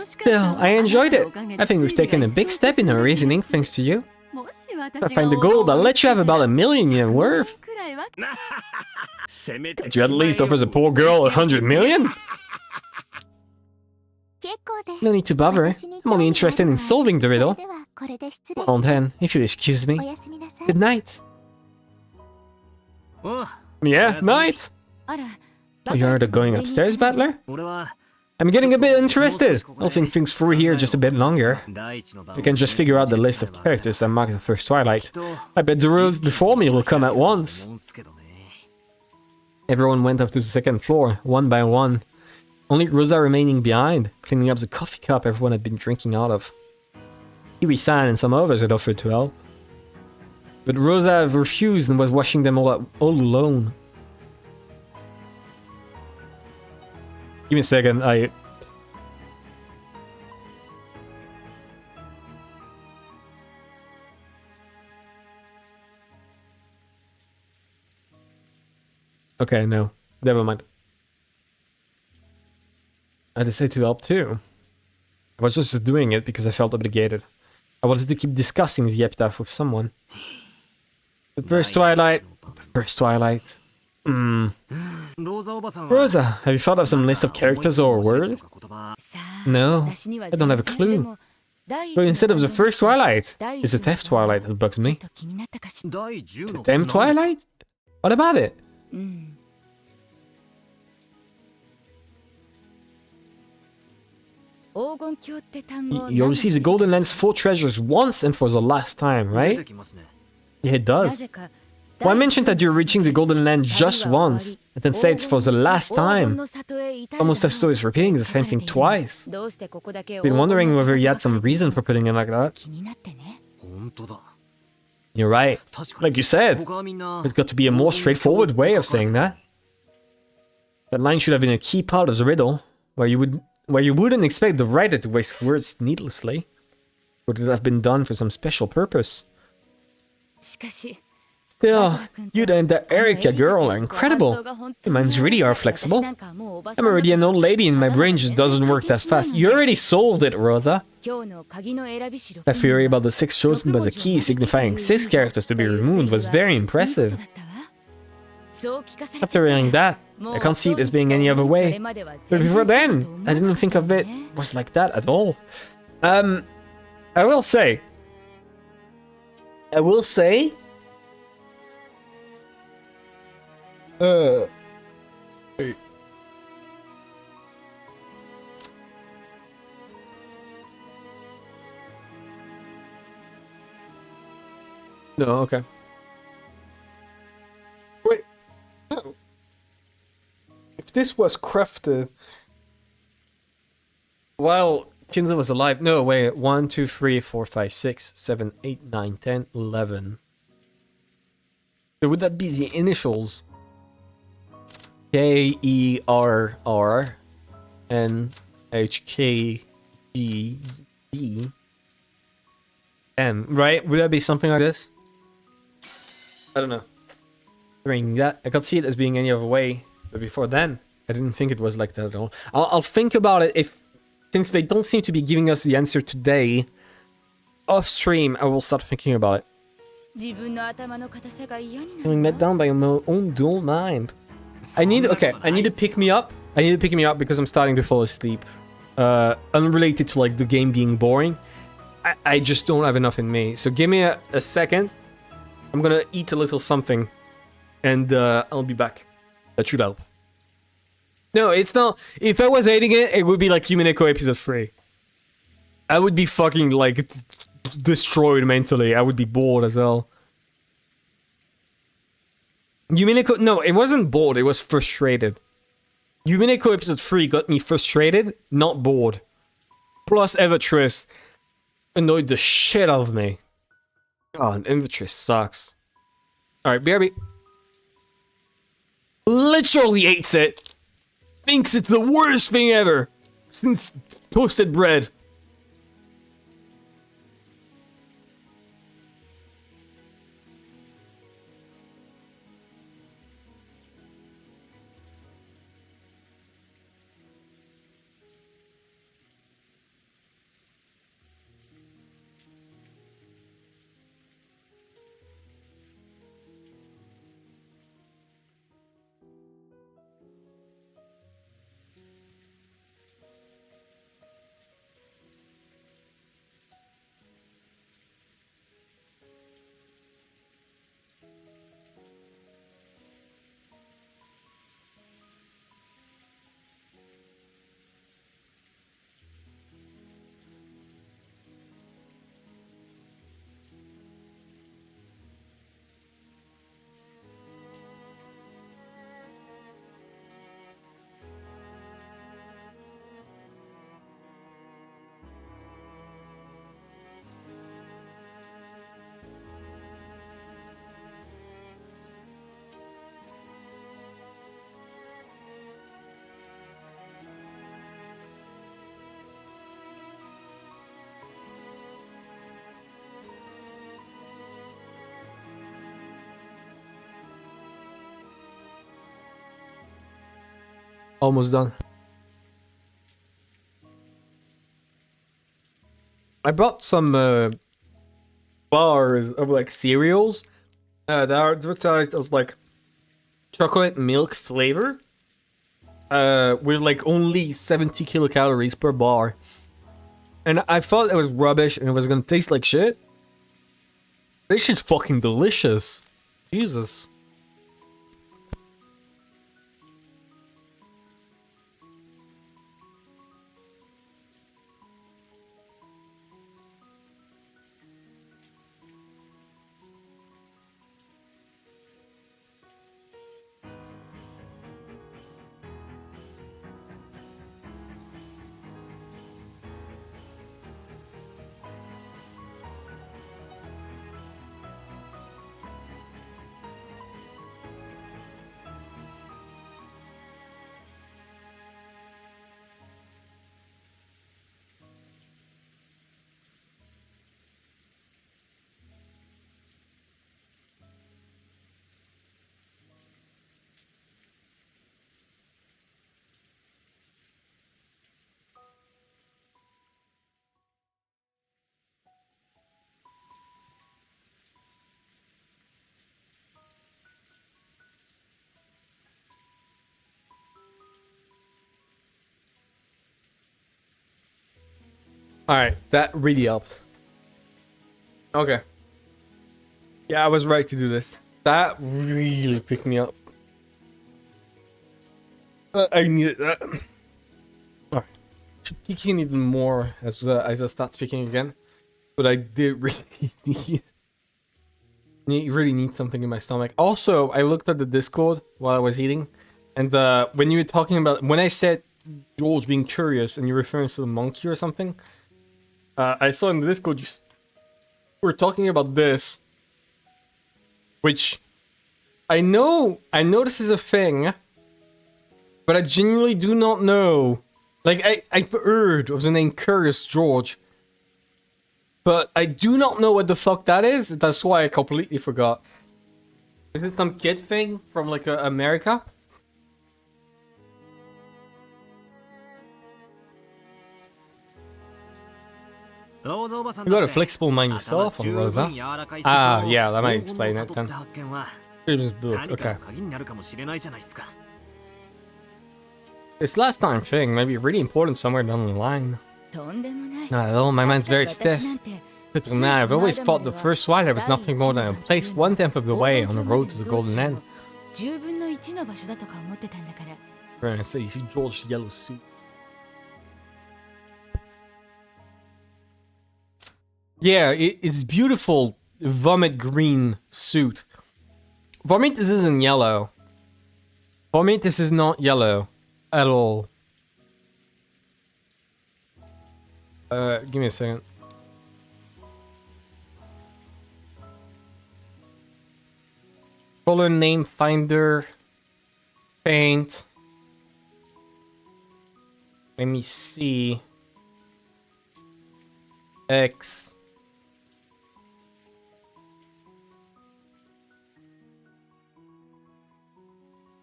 Still, I enjoyed it. I think we've taken a big step in our reasoning thanks to you. If I find the gold, I'll let you have about 1 million yen worth. Can't you at least offer the poor girl 100 million? No need to bother. I'm only interested in solving the riddle. Well then, if you'll excuse me. Good night. Yeah, night. Oh, you're going upstairs, Battler? I'm getting a bit interested. I'll think things through here just a bit longer. We can just figure out the list of characters that mark the first Twilight. I bet the road before me will come at once. Everyone went up to the second floor, one by one. Only Rosa remaining behind, cleaning up the coffee cup everyone had been drinking out of. Kiwi-san and some others had offered to help. But Rosa refused and was washing them all alone. Give me a second, Okay, no. Never mind. I decided to help too. I was just doing it because I felt obligated. I wanted to keep discussing the Epitaph with someone. The first Twilight. Rosa, have you thought of some list of characters or word? No, I don't have a clue. But instead of the first Twilight, it's the 10th Twilight that bugs me. The 10th Twilight? What about it? You'll receive the Golden Lens 4 treasures once and for the last time, right? Yeah, it does. Well, I mentioned that you're reaching the Golden Land just once, and then say it's for the last time. It's almost as though it's repeating the same thing twice. Been wondering whether you had some reason for putting it like that. You're right. Like you said, there's got to be a more straightforward way of saying that. That line should have been a key part of the riddle, where you wouldn't expect the writer to waste words needlessly. Would it have been done for some special purpose? Still, you and the Erika girl are incredible. Your minds really are flexible. I'm already an old lady and my brain just doesn't work that fast. You already solved it, Rosa. That theory about the 6 chosen by the key signifying 6 characters to be removed was very impressive. After hearing that, I can't see it as being any other way. But before then, I didn't think of it was like that at all. I will say... No, okay. Wait. No. If this was crafted while Kinzo was alive... No, wait. 1, 2, 3, 4, 5, 6, 7, 8, 9, 10, 11. So would that be the initials? K-E-R-R N-H-K-G-D-M, right? Would that be something like this? I don't know. Hearing that, I can't see it as being any other way. But before then, I didn't think it was like that at all. I'll think about it since they don't seem to be giving us the answer today. Off stream, I will start thinking about it. Feeling let down by my own dull mind. I need to pick me up. I need to pick me up because I'm starting to fall asleep. Unrelated to like the game being boring. I just don't have enough in me. So give me a second. I'm gonna eat a little something. And I'll be back. That should help. No, it's not. If I was hating it, it would be like Umineko episode 3. I would be fucking like destroyed mentally. I would be bored as hell. Umineko, no, it wasn't bored, it was frustrated. Umineko episode 3 got me frustrated, not bored. Plus Evertress annoyed the shit out of me. God, Evertress sucks. Alright, BRB. Literally hates it. Thinks it's the worst thing ever. Since toasted bread. Almost done. I bought some bars of like cereals that are advertised as like chocolate milk flavor. With like only 70 kilocalories per bar. And I thought it was rubbish and it was gonna taste like shit. This shit's fucking delicious. Jesus. Alright, that really helps. Okay. Yeah, I was right to do this. That really picked me up. I needed that. Alright. Should kick in even more as I start speaking again. But I did really need something in my stomach. Also, I looked at the Discord while I was eating. And when you were talking about... When I said George being curious and you're referring to the monkey or something... I saw in the Discord you were talking about this, which I know this is a thing, but I genuinely do not know. Like I've heard of the name Curious George, but I do not know what the fuck that is. That's why I completely forgot. Is it some kid thing from like America? You got a flexible mind yourself on Rosa. Ah, yeah, that might explain it then. Children's book, okay. This last time thing might be really important somewhere down the line. Not at all, my mind's very stiff. But now, I've always thought the first rider was nothing more than a place 1/10 of the way on the road to the golden end. Right, so you see George's yellow suit. Yeah, it's beautiful vomit green suit. Vomit, this isn't yellow. Vomit, this is not yellow at all. Give me a second. Color name finder. Paint. Let me see. X.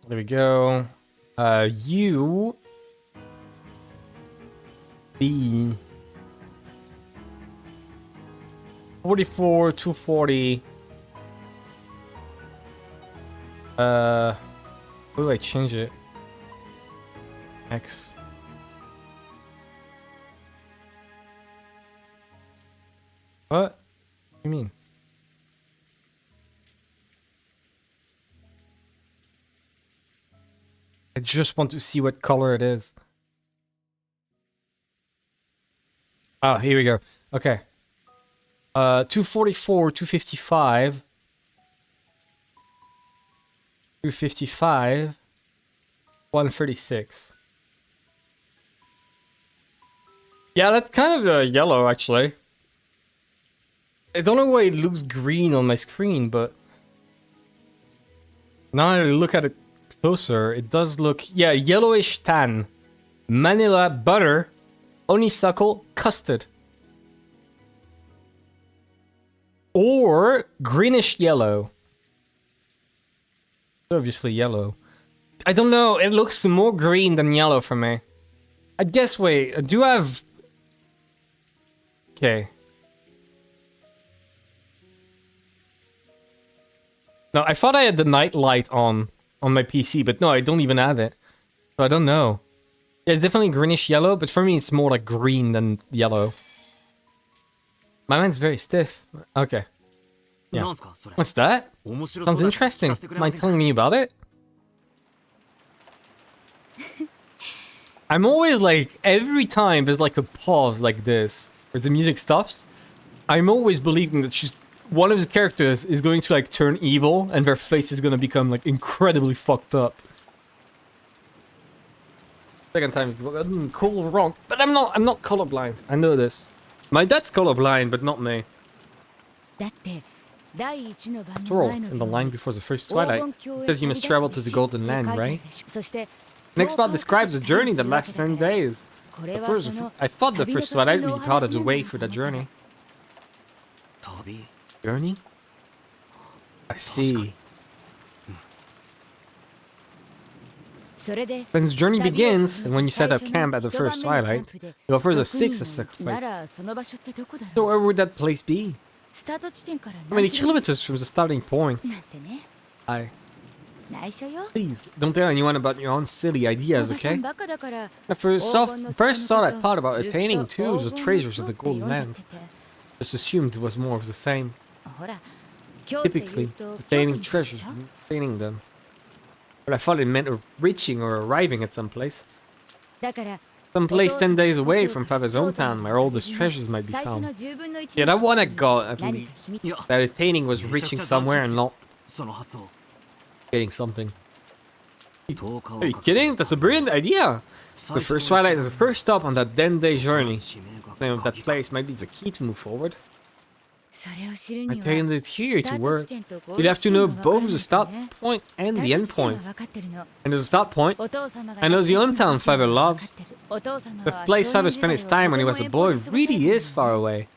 There we go. U. B. 44, 240. How do I change it? X. What? What do you mean? I just want to see what color it is. Ah, here we go. Okay. 244, 255. 255. 136. Yeah, that's kind of yellow, actually. I don't know why it looks green on my screen, but... Now I look at it closer, it does look... Yeah, yellowish tan. Manila butter. Honeysuckle custard. Or greenish yellow. Obviously yellow. I don't know. It looks more green than yellow for me. I guess, wait, do I have... Okay. No, I thought I had the night light on my PC, but no, I don't even have it. So I don't know. Yeah, it's definitely greenish yellow, but for me it's more like green than yellow. My mind's very stiff. Okay. Yeah. What's that? Sounds interesting. Mind telling me about it? I'm always like, every time there's like a pause like this, where the music stops, I'm always believing that one of the characters is going to like turn evil and their face is going to become like incredibly fucked up. Second time, cool wrong, but I'm not colorblind. I know this. My dad's colorblind, but not me. After all, in the line before the first twilight, it says you must travel to the Golden Land, right? Next part describes a journey that lasts 10 days. At first, I thought the first twilight would be part of the way for that journey. Journey? I see. When the journey begins, and when you set up camp at the first twilight, it offers a sixth sacrifice. So where would that place be? How many kilometers from the starting point? Please, don't tell anyone about your own silly ideas, okay? The first thought I thought about attaining two of the treasures of the Golden Land. Just assumed it was more of the same. Typically, attaining treasures, attaining them. But I thought it meant reaching or arriving at some place. Some place 10 days away from Father's hometown where all these treasures might be found. Yeah, that one I got, at least. That attaining was reaching somewhere and not getting something. Are you kidding? That's a brilliant idea! The first twilight is the first stop on that 10-day journey. The name of that place might be the key to move forward. I taken it here to work. You'd have to know both the start point and the end point. And there's a start point. I know the hometown Father loves. The place Father spent his time when he was a boy really is far away.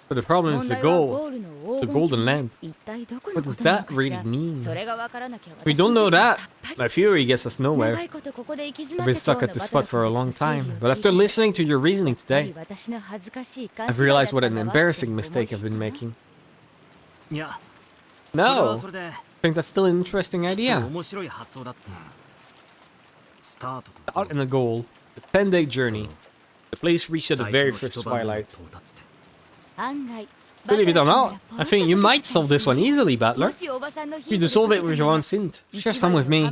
But the problem is the goal. The Golden Land. What does that really mean? If we don't know that, my theory gets us nowhere. I've been stuck at this spot for a long time, but after listening to your reasoning today, I've realized what an embarrassing mistake I've been making. No! I think that's still an interesting idea. Start and a goal. The 10-day journey. The place reached at the very first twilight. Believe it or not, I think you might solve this one easily, Battler. You just solve it with your own synth. Share some with me.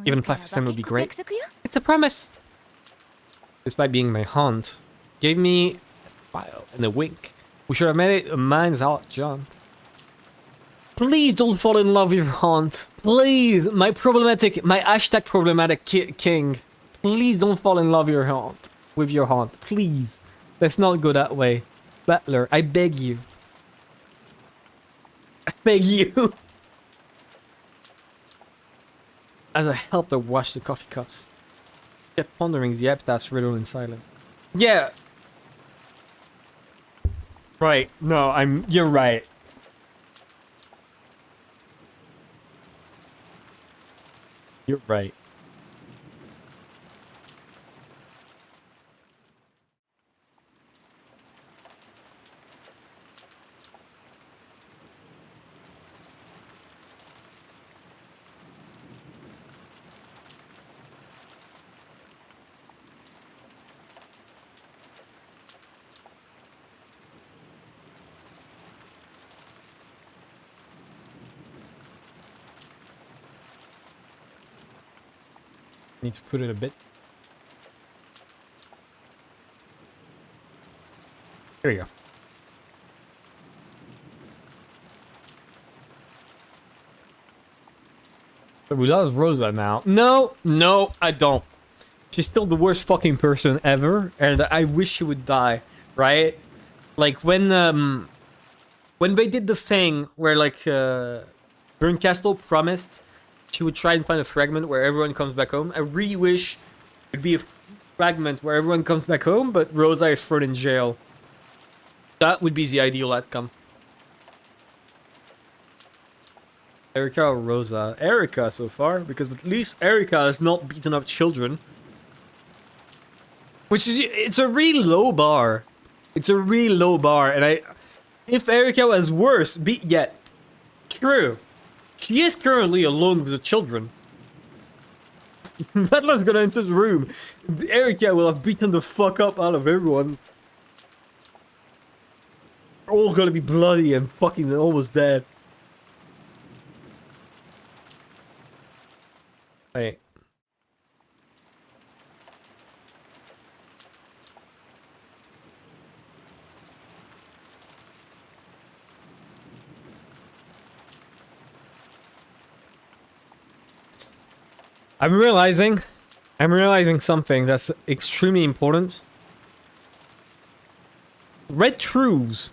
Even 5% would be great. It's a promise. Despite being my haunt, gave me a smile and a wink. We should have made it a man's art jump. Please don't fall in love with your haunt. Please, my hashtag problematic king. Please don't fall in love with your haunt. Please. Let's not go that way. Battler, I beg you. I beg you. As I helped her wash the coffee cups, I kept pondering the epitaph's riddle in silence. Yeah. Right. No, you're right. You're right. Need to put it a bit. Here we go. So we lost Rosa now. No, I don't. She's still the worst fucking person ever, and I wish she would die, right? Like when they did the thing where like Berncastle promised she would try and find a fragment where everyone comes back home. I really wish it'd be a fragment where everyone comes back home, but Rosa is thrown in jail. That would be the ideal outcome. Erika or Rosa? Erika so far, because at least Erika has not beaten up children. Which is, it's a really low bar. It's a really low bar, and if Erika was worse, yet. True. She is currently alone with the children. Battler's gonna enter the room. Erika will have beaten the fuck up out of everyone. They're all gonna be bloody and fucking almost dead. Wait. I'm realizing something that's extremely important. Red truths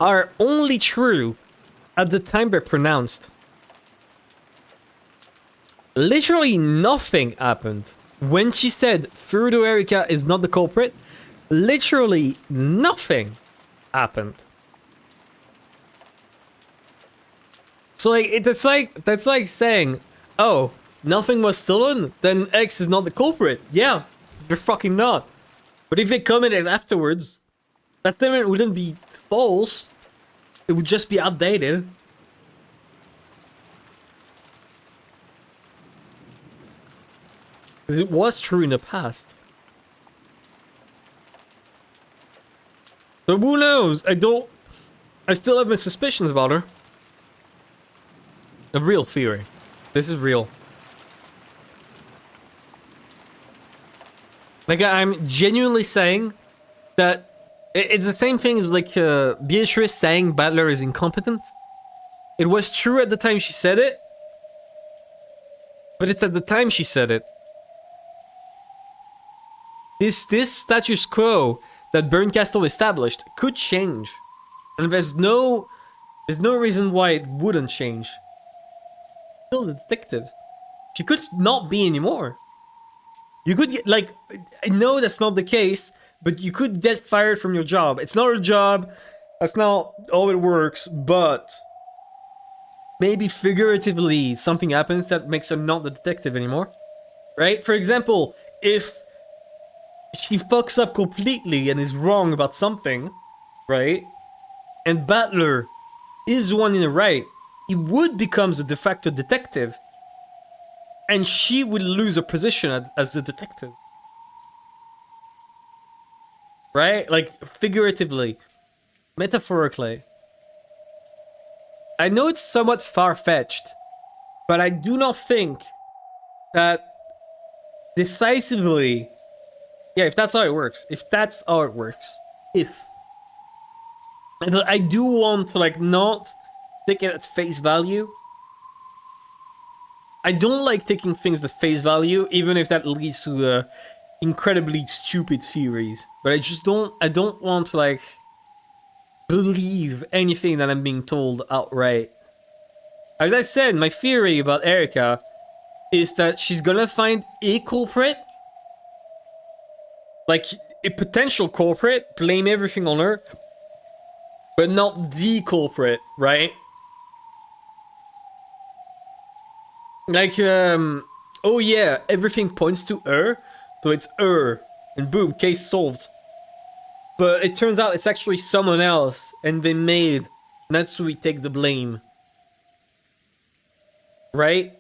are only true at the time they're pronounced. Literally nothing happened. When she said Furdo Erika is not the culprit, literally nothing happened. So like, that's like saying, oh, nothing was stolen, then X is not the culprit. Yeah, they're fucking not. But if they commented afterwards, that statement wouldn't be false. It would just be outdated. Because it was true in the past. So who knows? I still have my suspicions about her. A real theory. This is real. Like, I'm genuinely saying that it's the same thing as like Beatrice saying Battler is incompetent. It was true at the time she said it, but it's at the time she said it. This status quo that Bernkastel established could change, and there's no reason why it wouldn't change. Still the detective. She could not be anymore. You could get, like, I know that's not the case, but you could get fired from your job. It's not a job. That's not how it works, but maybe figuratively something happens that makes her not the detective anymore. Right? For example, if she fucks up completely and is wrong about something, right? And Battler is the one in the right, he would become the de facto detective. And she would lose her position as the detective. Right? Like, figuratively. Metaphorically. I know it's somewhat far-fetched, but I do not think that decisively... Yeah, if that's how it works. If that's how it works. If. And I do want to, like, not take it at face value. I don't like taking things at face value, even if that leads to incredibly stupid theories. But I don't want to, like, believe anything that I'm being told outright. As I said, my theory about Erika is that she's gonna find a culprit, like a potential culprit, blame everything on her, but not the culprit, right? Like, oh yeah, everything points to her, so it's her, and boom, case solved. But it turns out it's actually someone else, and they made Natsui take the blame. Right?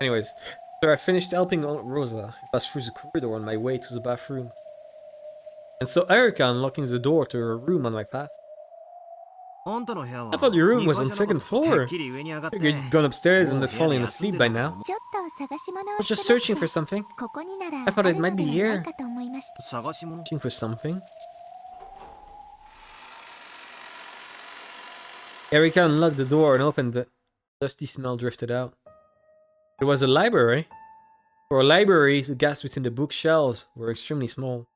Anyways, so I finished helping Rosa. I passed through the corridor on my way to the bathroom. And so Erika unlocking the door to her room on my path. I thought your room was on the second floor. Figured you'd gone upstairs and had fallen asleep by now. I was just searching for something. I thought it might be here. Searching for something. Erika unlocked the door and opened it. Dusty smell drifted out. It was a library. For a library, the gaps between the bookshelves were extremely small.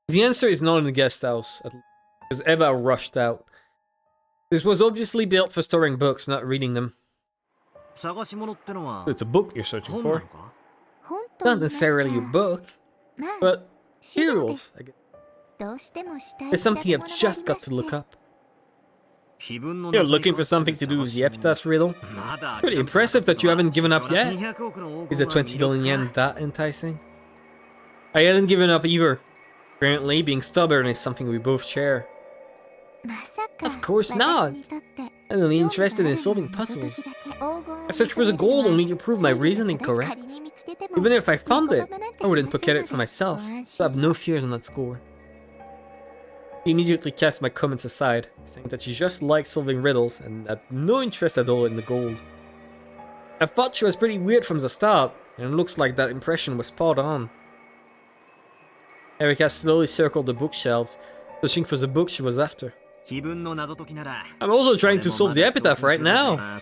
The answer is not in the guest house, because Eva rushed out. This was obviously built for storing books, not reading them. So it's a book you're searching for. Not necessarily a book, but cereals, I guess. There's something I've just got to look up. You're looking for something to do with the Epitaph riddle? Pretty impressive that you haven't given up yet. Is the 20 billion yen that enticing? I hadn't given up either. Apparently, being stubborn is something we both share. Of course not! I'm only interested in solving puzzles. A search for the gold only to prove my reasoning correct. Even if I found it, I wouldn't pocket it for myself, so I have no fears on that score. She immediately cast my comments aside, saying that she just liked solving riddles and had no interest at all in the gold. I thought she was pretty weird from the start, and it looks like that impression was spot on. Erika slowly circled the bookshelves, searching for the book she was after. I'm also trying to solve the Epitaph right now.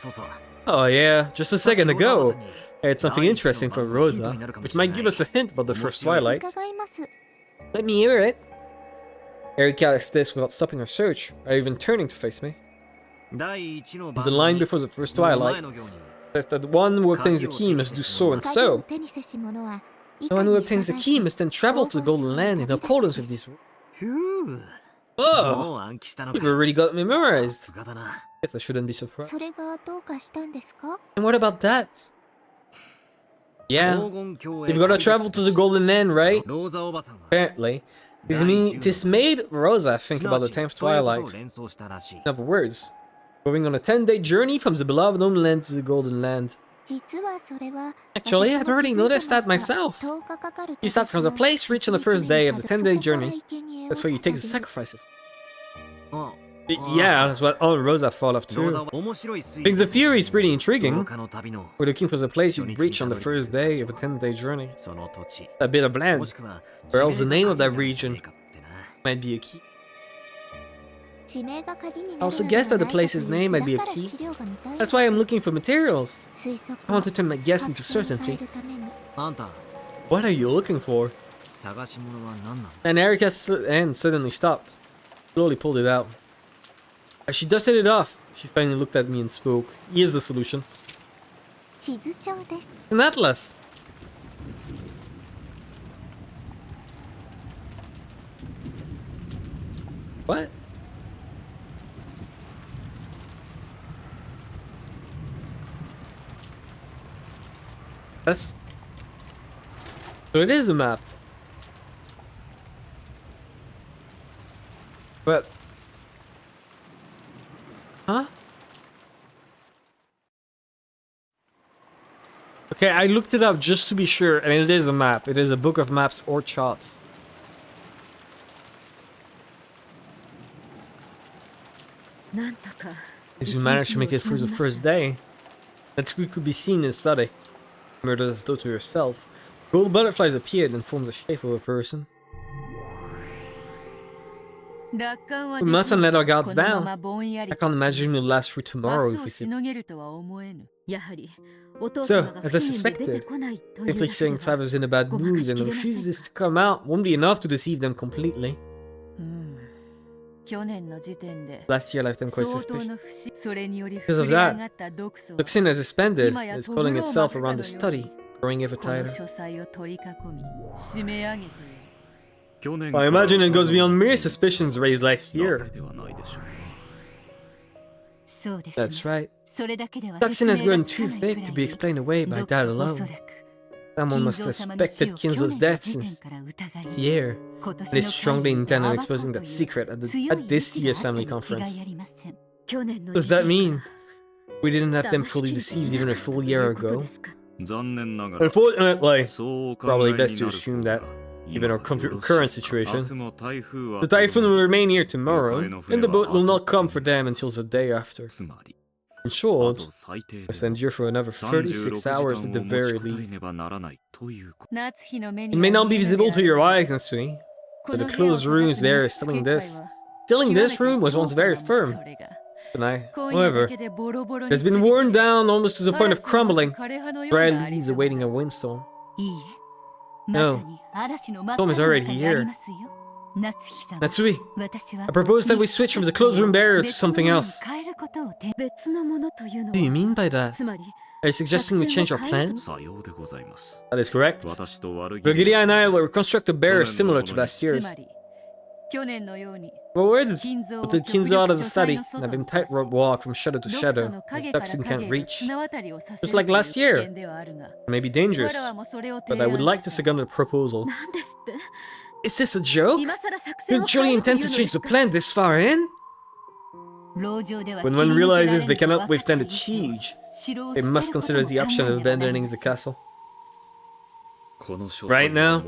Oh yeah, just a second ago. I had something interesting for Rosa, which might give us a hint about the first Twilight. Let me hear it. Erika asked this without stopping her search, or even turning to face me. The line before the first Twilight says that the one who obtains the key must do so and so. The one who obtains the key must then travel to the Golden Land in accordance with these rules. Oh! You've already got it memorized. Guess I shouldn't be surprised. And what about that? Yeah, you've got to travel to the Golden Land, right? Apparently. This made Rosa think about the 10th Twilight. In other words, going on a 10-day journey from the beloved homeland to the Golden Land. Actually, I'd already noticed that myself. You start from the place reached on the first day of the 10-day journey. That's where you take the sacrifices. Yeah, that's what all Rosa thought of too. Thinks the theory is pretty intriguing. We're looking for the place you reach on the first day of a 10-day journey. A bit of land, or else the name of that region might be a key. I also guess that the place's name might be a key. That's why I'm looking for materials. I want to turn my guess into certainty. What are you looking for? And Erika suddenly stopped. Slowly pulled it out. As she dusted it off, she finally looked at me and spoke. Here's the solution. An atlas! What? That's... So it is a map. But... Huh? Okay, I looked it up just to be sure, and it is a map. It is a book of maps or charts. If you managed to make it through the first day, that squid could be seen in study. Murdered as though to yourself. Gold butterflies appeared and formed the shape of a person. We mustn't let our guards down. I can't imagine we'll last through tomorrow if we see. So, as I suspected, simply saying Father's in a bad mood and refuses to come out won't be enough to deceive them completely. Last year I left them quite suspicious. Because of that, toxin has expanded and is calling itself around the study, growing ever tighter. I imagine it goes beyond mere suspicions raised last year. That's right. Toxin has grown too thick to be explained away by that alone. Someone must have suspected Kinzo's death since last year, and is strongly intent on exposing that secret at this year's family conference. Does that mean we didn't have them fully deceived even a full year ago? Unfortunately, probably best to assume that, given our current situation, the typhoon will remain here tomorrow, and the boat will not come for them until the day after. In short, must endure for another 36 hours at the very least. It may not be visible to your eyes, Natsui, but the closed rooms there is selling this. Selling this room was once very firm. However, it has been worn down almost to the point of crumbling. Dry leaves awaiting a windstorm. No, storm is already here. Natsui, I propose that we switch from the closed room barrier to something else. What do you mean by that? Are you suggesting we change our plans? That is correct. Virgilia and I will reconstruct a barrier similar to last year's. Forwards, but the Kinzo out of the study, and having tightrope walk from shadow to shadow, as Duxon can't reach. Just like last year. It may be dangerous, but I would like to second the proposal. Is this a joke? You truly intend to change the plan this far in? When one realizes they cannot withstand a siege, they must consider the option of abandoning the castle. Right now,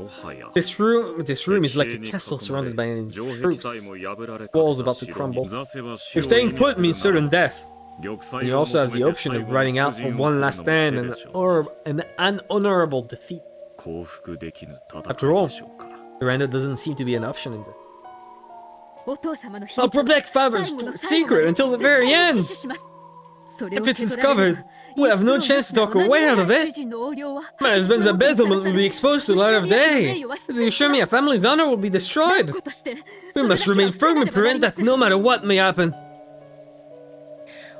this room is like a castle surrounded by troops, walls about to crumble. If staying put means certain death, and you also have the option of riding out for one last stand and an unhonorable defeat. After all, surrender doesn't seem to be an option in this. I'll protect Father's secret until the very end! If it's discovered, we'll have no chance to talk away out of it! My husband's embezzlement will be exposed to the light of day! As you assure me, a family's honor will be destroyed! We must remain firm and prevent that no matter what may happen!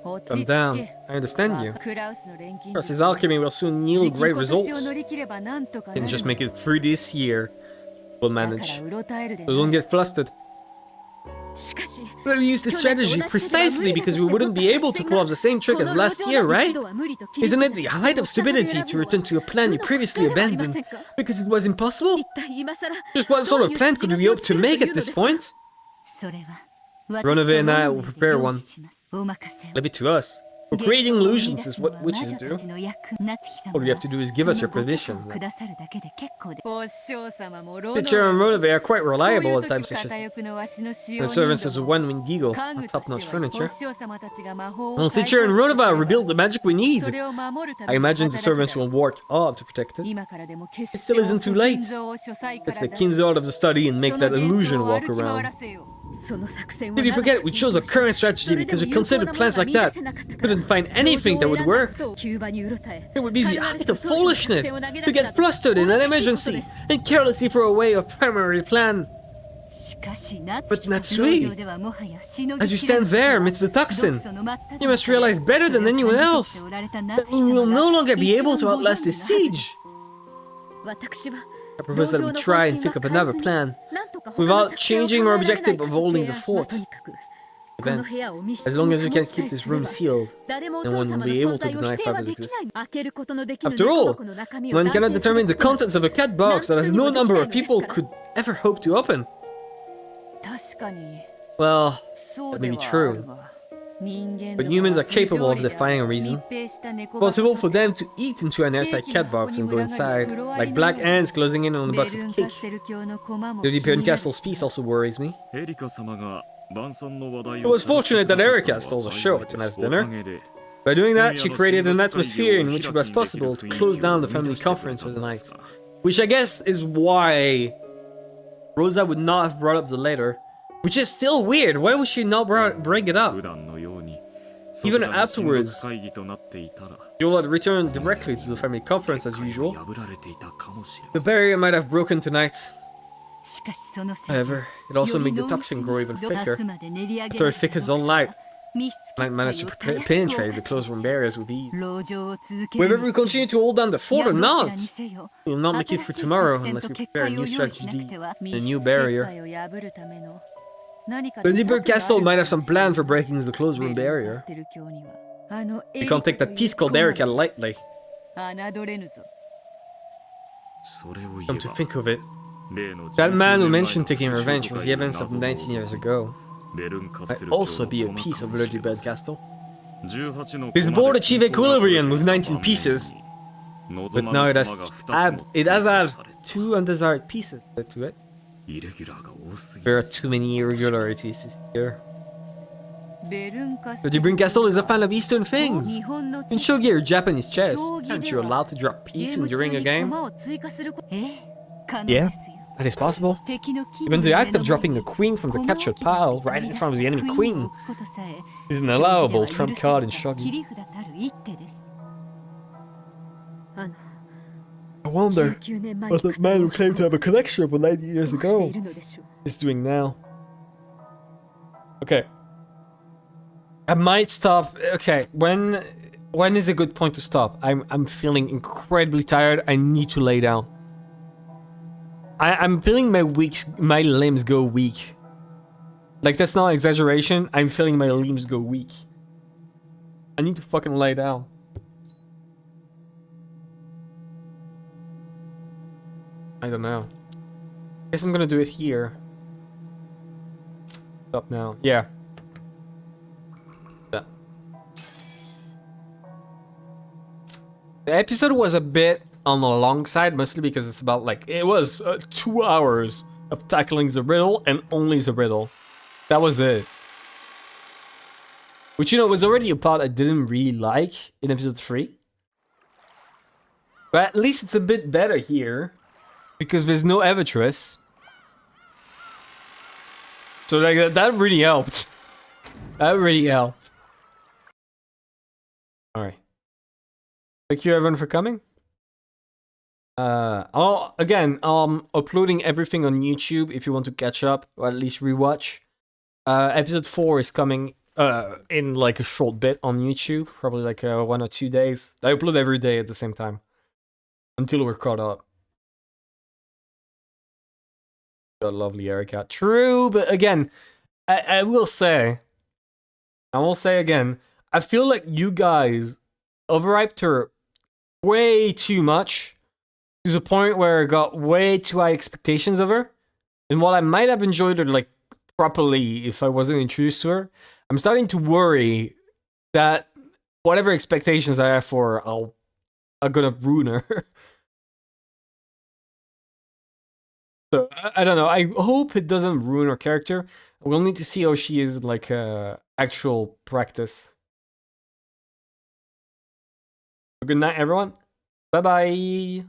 Calm down. I understand you. Cross's alchemy will soon yield great results. Can just make it through this year. We'll manage. So don't get flustered. But we used this strategy precisely because we wouldn't be able to pull off the same trick as last year, right? Isn't it the height of stupidity to return to a plan you previously abandoned because it was impossible? Just what sort of plan could we hope to make at this point? Ronove and I will prepare one. Leave it to us. For creating illusions is what witches do. All you have to do is give us your permission. Teacher and Ronove are quite reliable at times such as the servants as a one-winged eagle, and top-notch furniture. Well, Teacher and Ronove rebuild the magic we need. I imagine the servants will work hard to protect it. It still isn't too late. Let's take Kinzo out of the study and make that illusion walk around. Did you forget we chose a current strategy because we considered plans like that? Couldn't find anything that would work. It would be the height of foolishness to get flustered in an emergency and carelessly throw away a primary plan. But Natsui, as you stand there amidst the toxin, you must realize better than anyone else that you will no longer be able to outlast this siege. I propose that we try and think of another plan, without changing our objective of holding the fort. Events. As long as we can keep this room sealed, no one will be able to deny Father's existence. After all, one cannot determine the contents of a cat box that no number of people could ever hope to open. Well, that may be true. But humans are capable of defying a reason. Possible for them to eat into an airtight cat box and go inside, like black ants closing in on a box of cake. The Deepian Castle's peace also worries me. It was fortunate that Erika stole the show at tonight's dinner. By doing that, she created an atmosphere in which it was possible to close down the family conference for the night. Which I guess is why Rosa would not have brought up the letter. Which is still weird. Why would she not bring it up? Even afterwards, Yola had returned directly to the family conference as usual. The barrier might have broken tonight. However, it also made the toxin grow even thicker. After it thick as all light, might manage to penetrate the closed room barriers with ease. Whether we continue to hold down the fort or not, we will not make it through tomorrow unless we prepare a new strategy and a new barrier. The Deeper Castle might have some plan for breaking the closed room barrier. We can't take that piece called Erika lightly. Come to think of it, that man who mentioned taking revenge for the events of 19 years ago might also be a piece of the Deeper Castle. This board achieved equilibrium with 19 pieces, but now it has had 2 undesired pieces to it. There are too many irregularities here. The Deeper Castle is a fan of Eastern things. In shogi or Japanese chess, aren't you allowed to drop pieces during a game? Yeah, that is possible. Even the act of dropping a queen from the captured pile right in front of the enemy queen is an allowable trump card in shogi. I wonder what that man who claimed to have a collection of 90 years ago is doing now. Okay. I might stop. Okay, when is a good point to stop? I'm feeling incredibly tired. I need to lay down. I'm feeling my limbs go weak. Like, that's not exaggeration. I'm feeling my limbs go weak. I need to fucking lay down. I don't know. Guess I'm gonna do it here. Up now. Yeah. Yeah. The episode was a bit on the long side, mostly because it's about like it was 2 hours of tackling the riddle and only the riddle. That was it. Which, you know, was already a part I didn't really like in episode 3. But at least it's a bit better here because there's no Evitress. So like that really helped. That really helped. All right. Thank you everyone for coming. Again, uploading everything on YouTube if you want to catch up or at least rewatch. Episode 4 is coming in like a short bit on YouTube, probably like 1 or 2 days. I upload every day at the same time until we're caught up. Got lovely Erica. True, but again, I will say again, I feel like you guys overhyped her way too much to the point where I got way too high expectations of her. And while I might have enjoyed her like properly if I wasn't introduced to her, I'm starting to worry that whatever expectations I have for her, I'm gonna ruin her. So I don't know. I hope it doesn't ruin her character. We'll need to see how she is like actual practice. Good night, everyone. Bye bye.